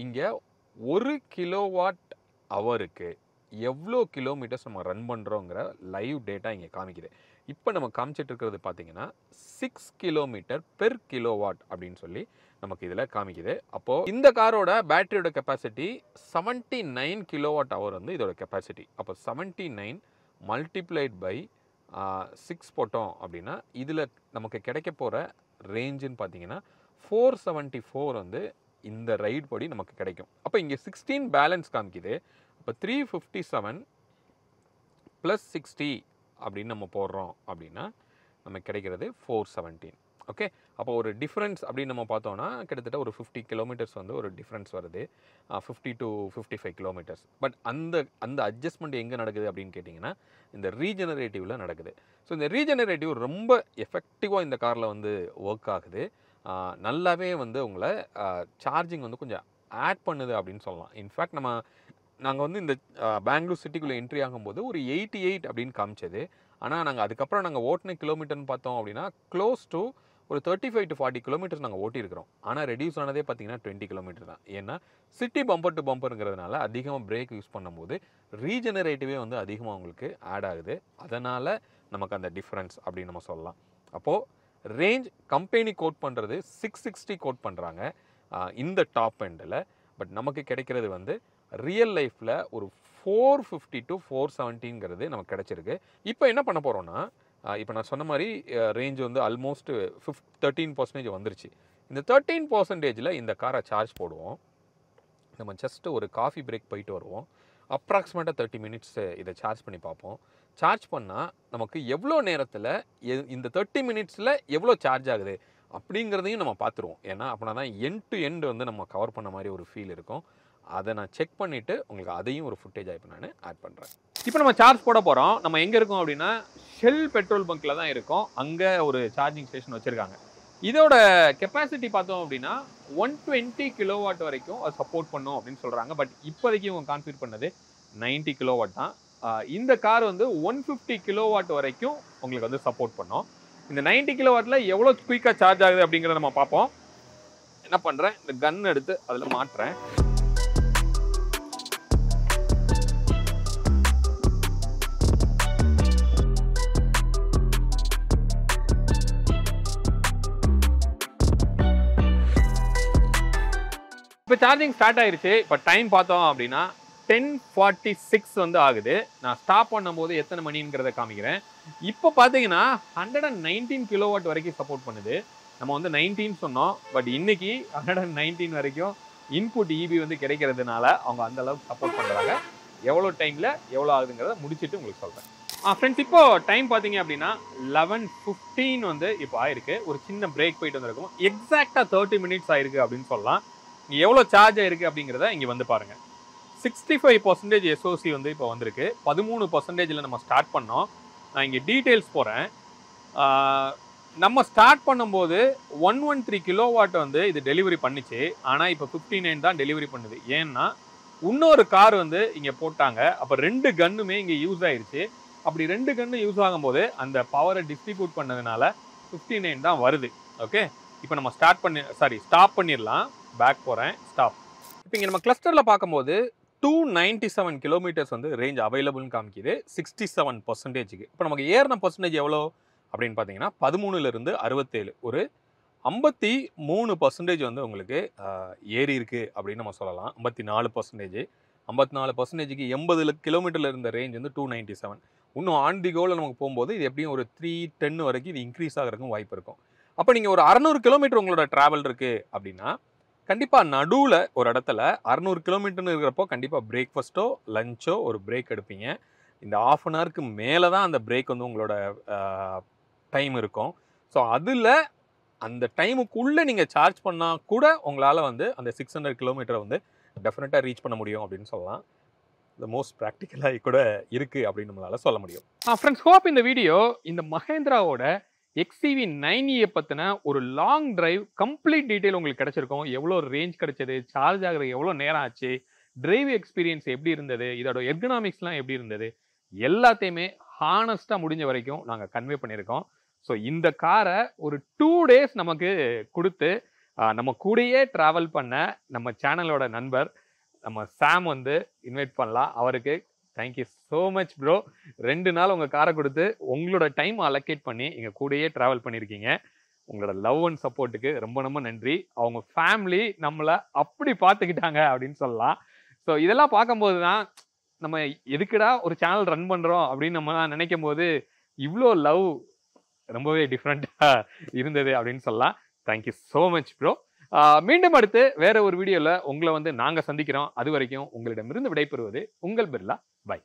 இங்கே 1 கிலோவாட் ஹவருக்கு எவ்வளோ கிலோமீட்டர்ஸ் நம்ம ரன் பண்ணுறோங்கிற லைவ் டேட்டா இங்கே காமிக்குது. இப்போ நம்ம காமிச்சிட்டு இருக்கிறது பார்த்தீங்கன்னா 6 கிலோமீட்டர் பெர் கிலோவாட் அப்படின்னு சொல்லி நமக்கு இதில் காமிக்குது. அப்போது இந்த காரோட பேட்டரியோட கெப்பாசிட்டி 79 கிலோவாட் ஹவர் வந்து இதோட கெப்பாசிட்டி. அப்போ 79 மல்டிப்ளைட் பை 6 போட்டோம் அப்படின்னா இதில் நமக்கு கிடைக்க போகிற ரேஞ்சுன்னு பார்த்தீங்கன்னா 474 வந்து இந்த ரைட் படி நமக்கு கிடைக்கும். அப்போ இங்கே 16 பேலன்ஸ் காமிக்குது. அப்போ 357 + 60 அப்படின்னு நம்ம போடுறோம் அப்படின்னா நமக்கு கிடைக்கிறது 417. ஓகே. அப்போ ஒரு டிஃபரன்ஸ் அப்படின்னு நம்ம பார்த்தோம்னா கிட்டத்தட்ட ஒரு 50 கிலோமீட்டர்ஸ் வந்து ஒரு டிஃபரன்ஸ் வருது. 50 to 55 கிலோமீட்டர்ஸ். பட் அந்த அந்த அட்ஜஸ்ட்மெண்ட் எங்கே நடக்குது அப்படின்னு கேட்டிங்கன்னா இந்த ரீஜெனரேட்டிவ்ல நடக்குது. ஸோ இந்த ரீஜெனரேட்டிவ் ரொம்ப எஃபெக்டிவாக இந்த காரில் வந்து ஒர்க் ஆகுது. நல்லாவே வந்து உங்களை சார்ஜிங் வந்து கொஞ்சம் ஆட் பண்ணுது அப்படின்னு சொல்லலாம். இன்ஃபேக்ட் நாங்கள் வந்து இந்த பெங்களூர் சிட்டிக்குள்ளே என்ட்ரி ஆகும்போது ஒரு 88 அப்படின்னு காமிச்சது. ஆனால் நாங்கள் அதுக்கப்புறம் நாங்கள் ஓட்டின கிலோமீட்டர்னு பார்த்தோம் அப்படின்னா க்ளோஸ் டு ஒரு 35 to 40 கிலோமீட்டர்ஸ் நாங்கள் ஓட்டியிருக்கிறோம். ஆனால் ரெடியூஸ் ஆனதே பார்த்தீங்கன்னா 20 கிலோமீட்டர் தான். ஏன்னா சிட்டி பம்பர் டு பம்பருங்கிறதுனால அதிகமாக பிரேக் யூஸ் பண்ணும்போது ரீஜெனரேட்டிவே வந்து அதிகமாக உங்களுக்கு ஆட் ஆகுது. அதனால் நமக்கு அந்த டிஃப்ரென்ஸ் அப்படின்னு நம்ம சொல்லலாம். அப்போது ரேஞ்ச் கம்பெனி கோட் பண்ணுறது 660 கோட் பண்ணுறாங்க இந்த டாப் எண்டில். பட் நமக்கு கிடைக்கிறது வந்து ரியல் லைஃப்பில் ஒரு 450 to 470ங்கிறது நமக்கு கிடைச்சிருக்கு. இப்போ என்ன பண்ண போகிறோன்னா இப்போ நான் சொன்ன மாதிரி ரேஞ்ச் வந்து ஆல்மோஸ்ட் 13% வந்துருச்சு. இந்த 13%ல் இந்த காரை சார்ஜ் போடுவோம். நம்ம ஜஸ்ட் ஒரு காஃபி பிரேக் போயிட்டு வருவோம். அப்ராக்சிமேட்டாக 30 மினிட்ஸ் இதை சார்ஜ் பண்ணி பார்ப்போம். சார்ஜ் பண்ணால் நமக்கு எவ்வளோ நேரத்தில் இந்த 30 மினிட்ஸில் எவ்வளோ சார்ஜ் ஆகுது அப்படிங்கிறதையும் நம்ம பார்த்துருவோம். ஏன்னா அப்படின்னா தான் எண்ட் டு எண்ட் வந்து நம்ம கவர் பண்ண மாதிரி ஒரு ஃபீல் இருக்கும். அதை நான் செக் பண்ணிவிட்டு உங்களுக்கு அதையும் ஒரு ஃபுட்டேஜாக இப்போ நான் ஆட் பண்ணுறேன். இப்போ நம்ம சார்ஜ் போட போகிறோம். நம்ம எங்கே இருக்கோம் அப்படின்னா ஷெல் பெட்ரோல் பங்க்கில் தான் இருக்கோம். அங்கே ஒரு சார்ஜிங் ஸ்டேஷன் வச்சுருக்காங்க. இதோட கெப்பாசிட்டி பார்த்தோம் அப்படின்னா 120 கிலோவாட் வரைக்கும் அது சப்போர்ட் பண்ணும் அப்படின்னு சொல்கிறாங்க. பட் இப்போதைக்கு இவங்க கான்ஃபிகர் பண்ணது 90 கிலோவாட் தான். இந்த கார் வந்து 150 கிலோவாட் வரைக்கும் உங்களுக்கு வந்து சப்போர்ட் பண்ணும். இந்த 90 கிலோவாட்டில் எவ்வளோ குயிக்காக சார்ஜ் ஆகுது அப்படிங்கிறத நம்ம பார்ப்போம். என்ன பண்ணுறேன், இந்த கன் எடுத்து அதில் மாட்டுறேன். இப்போ சார்ஜிங் ஸ்டார்ட் ஆயிருச்சு. இப்போ டைம் பார்த்தோம் அப்படின்னா 10:46 வந்து ஆகுது. நான் ஸ்டாப் பண்ணும்போது எத்தனை மணிங்கிறத காமிக்கிறேன். இப்போ பார்த்தீங்கன்னா 119 கிலோவாட் வரைக்கும் சப்போர்ட் பண்ணுது. நம்ம வந்து 19 சொன்னோம். பட் இன்னைக்கு 119 வரைக்கும் இன்புட் இபி வந்து கிடைக்கிறதுனால அவங்க அந்த அளவுக்கு சப்போர்ட் பண்ணுறாங்க. எவ்வளோ டைமில் எவ்வளோ ஆகுதுங்கிறத முடிச்சுட்டு உங்களுக்கு சொல்கிறேன். ஃப்ரெண்ட்ஸ், இப்போ டைம் பார்த்தீங்க அப்படின்னா 11:15 வந்து இப்போ ஆயிருக்கு. ஒரு சின்ன பிரேக் போயிட்டு வந்திருக்கும். எக்ஸாக்டாக 30 மினிட்ஸ் ஆயிருக்கு அப்படின்னு சொல்லலாம். இங்கே எவ்வளோ சார்ஜ் ஆயிருக்கு அப்படிங்கிறத இங்கே வந்து பாருங்கள். 65% எஸ்ஓசி வந்து இப்போ வந்திருக்கு. 13%ல் நம்ம ஸ்டார்ட் பண்ணோம். நான் இங்கே டீட்டெயில்ஸ் போகிறேன். நம்ம ஸ்டார்ட் பண்ணும்போது 113 கிலோவாட் வந்து இது டெலிவரி பண்ணிச்சு. ஆனால் இப்போ 59 தான் டெலிவரி பண்ணுது. ஏன்னா இன்னொரு கார் வந்து இங்கே போட்டாங்க. அப்போ 2 கன்னுமே இங்கே யூஸ் ஆயிடுச்சு. அப்படி 2 கன்னு யூஸ் ஆகும்போது அந்த பவரை டிஸ்ட்ரிபியூட் பண்ணதுனால 59 தான் வருது. ஓகே, இப்போ நம்ம ஸ்டாப் பண்ணிடலாம். பேக் போகிறேன். ஸ்டாப். இப்போ இங்கே நம்ம கிளஸ்டரில் பார்க்கும்போது 297 கிலோமீட்டர்ஸ் வந்து ரேஞ்ச் அவைலபிள்னு காமிக்குது 67%. இப்போ நமக்கு ஏறின பர்சன்டேஜ் எவ்வளோ அப்படின்னு பார்த்தீங்கன்னா 13லிருந்து 67, ஒரு 53% வந்து உங்களுக்கு ஏறி இருக்கு அப்படின்னு நம்ம சொல்லலாம். 54%. 54%க்கு 80 கிலோமீட்டரில் இருந்த ரேஞ்ச் வந்து 297. இன்னும் ஆன் தி கோவில் நமக்கு போகும்போது இது எப்படியும் ஒரு 310 வரைக்கும் இது இன்க்ரீஸ் ஆகிறதுக்கும் வாய்ப்பு இருக்கும். அப்போ நீங்கள் ஒரு 600 கிலோமீட்டர் உங்களோட ட்ராவல் இருக்குது அப்படின்னா கண்டிப்பாக நடுவில் ஒரு இடத்துல 600 கிலோமீட்டர்னு இருக்கிறப்போ கண்டிப்பாக பிரேக்ஃபாஸ்ட்டோ லஞ்சோ ஒரு பிரேக் எடுப்பீங்க. இந்த ½ அன் ஹவருக்கு மேலே தான் அந்த பிரேக் வந்து உங்களோட டைம் இருக்கும். ஸோ அதில் அந்த டைமுக்குள்ளே நீங்கள் சார்ஜ் பண்ணால் கூட உங்களால் வந்து அந்த 600 கிலோமீட்டரை வந்து டெஃபினட்டாக ரீச் பண்ண முடியும் அப்படின்னு சொல்லலாம். இந்த மோஸ்ட் ப்ராக்டிக்கலாக கூட இருக்குது அப்படின்னு நம்மளால் சொல்ல முடியும். ஃப்ரெண்ட்ஸ், ஹோப் இந்த வீடியோ இந்த மஹேந்திராவோட XCV9e பற்றின ஒரு லாங் டிரைவ் கம்ப்ளீட் டீட்டெயில் உங்களுக்கு கிடைச்சிருக்கும். எவ்வளோ ரேஞ்ச் கிடைச்சது, சார்ஜ் ஆகிறது எவ்வளோ நேரம் ஆச்சு, டிரைவ் எக்ஸ்பீரியன்ஸ் எப்படி இருந்தது, இதோட எர்கனாமிக்ஸ்லாம் எப்படி இருந்தது, எல்லாத்தையுமே ஹானஸ்ட்டாக முடிஞ்ச வரைக்கும் நாங்கள் கன்வே பண்ணியிருக்கோம். ஸோ இந்த காரை ஒரு 2 days நமக்கு கொடுத்து நம்ம கூடயே ட்ராவல் பண்ண நம்ம சேனலோட நண்பர் நம்ம சாம் வந்து இன்வைட் பண்ணலாம். அவருக்கு தேங்க்யூ ஸோ மச் ப்ரோ. 2 நாள் உங்கள் காரை கொடுத்து உங்களோட டைம் அலோகேட் பண்ணி எங்கள் கூடயே ட்ராவல் பண்ணியிருக்கீங்க. உங்களோட லவ் அண்ட் சப்போர்ட்டுக்கு ரொம்ப ரொம்ப நன்றி. அவங்க ஃபேமிலி நம்மளை அப்படி பார்த்துக்கிட்டாங்க அப்படின்னு சொல்லலாம். ஸோ இதெல்லாம் பார்க்கும்போது தான் நம்ம எதுக்குடா ஒரு சேனல் ரன் பண்ணுறோம் அப்படின்னு நம்ம நினைக்கும் போது இவ்வளோ லவ் ரொம்பவே டிஃப்ரெண்ட்டாக இருந்தது அப்படின்னு சொல்லலாம். Thank you so much bro. மீண்டும் அடுத்து வேற ஒரு வீடியோவில் உங்களை வந்து நாங்கள் சந்திக்கிறோம். அது வரைக்கும் உங்களிடமிருந்து விடைபெறுவது உங்கள் பிர்லா. பை.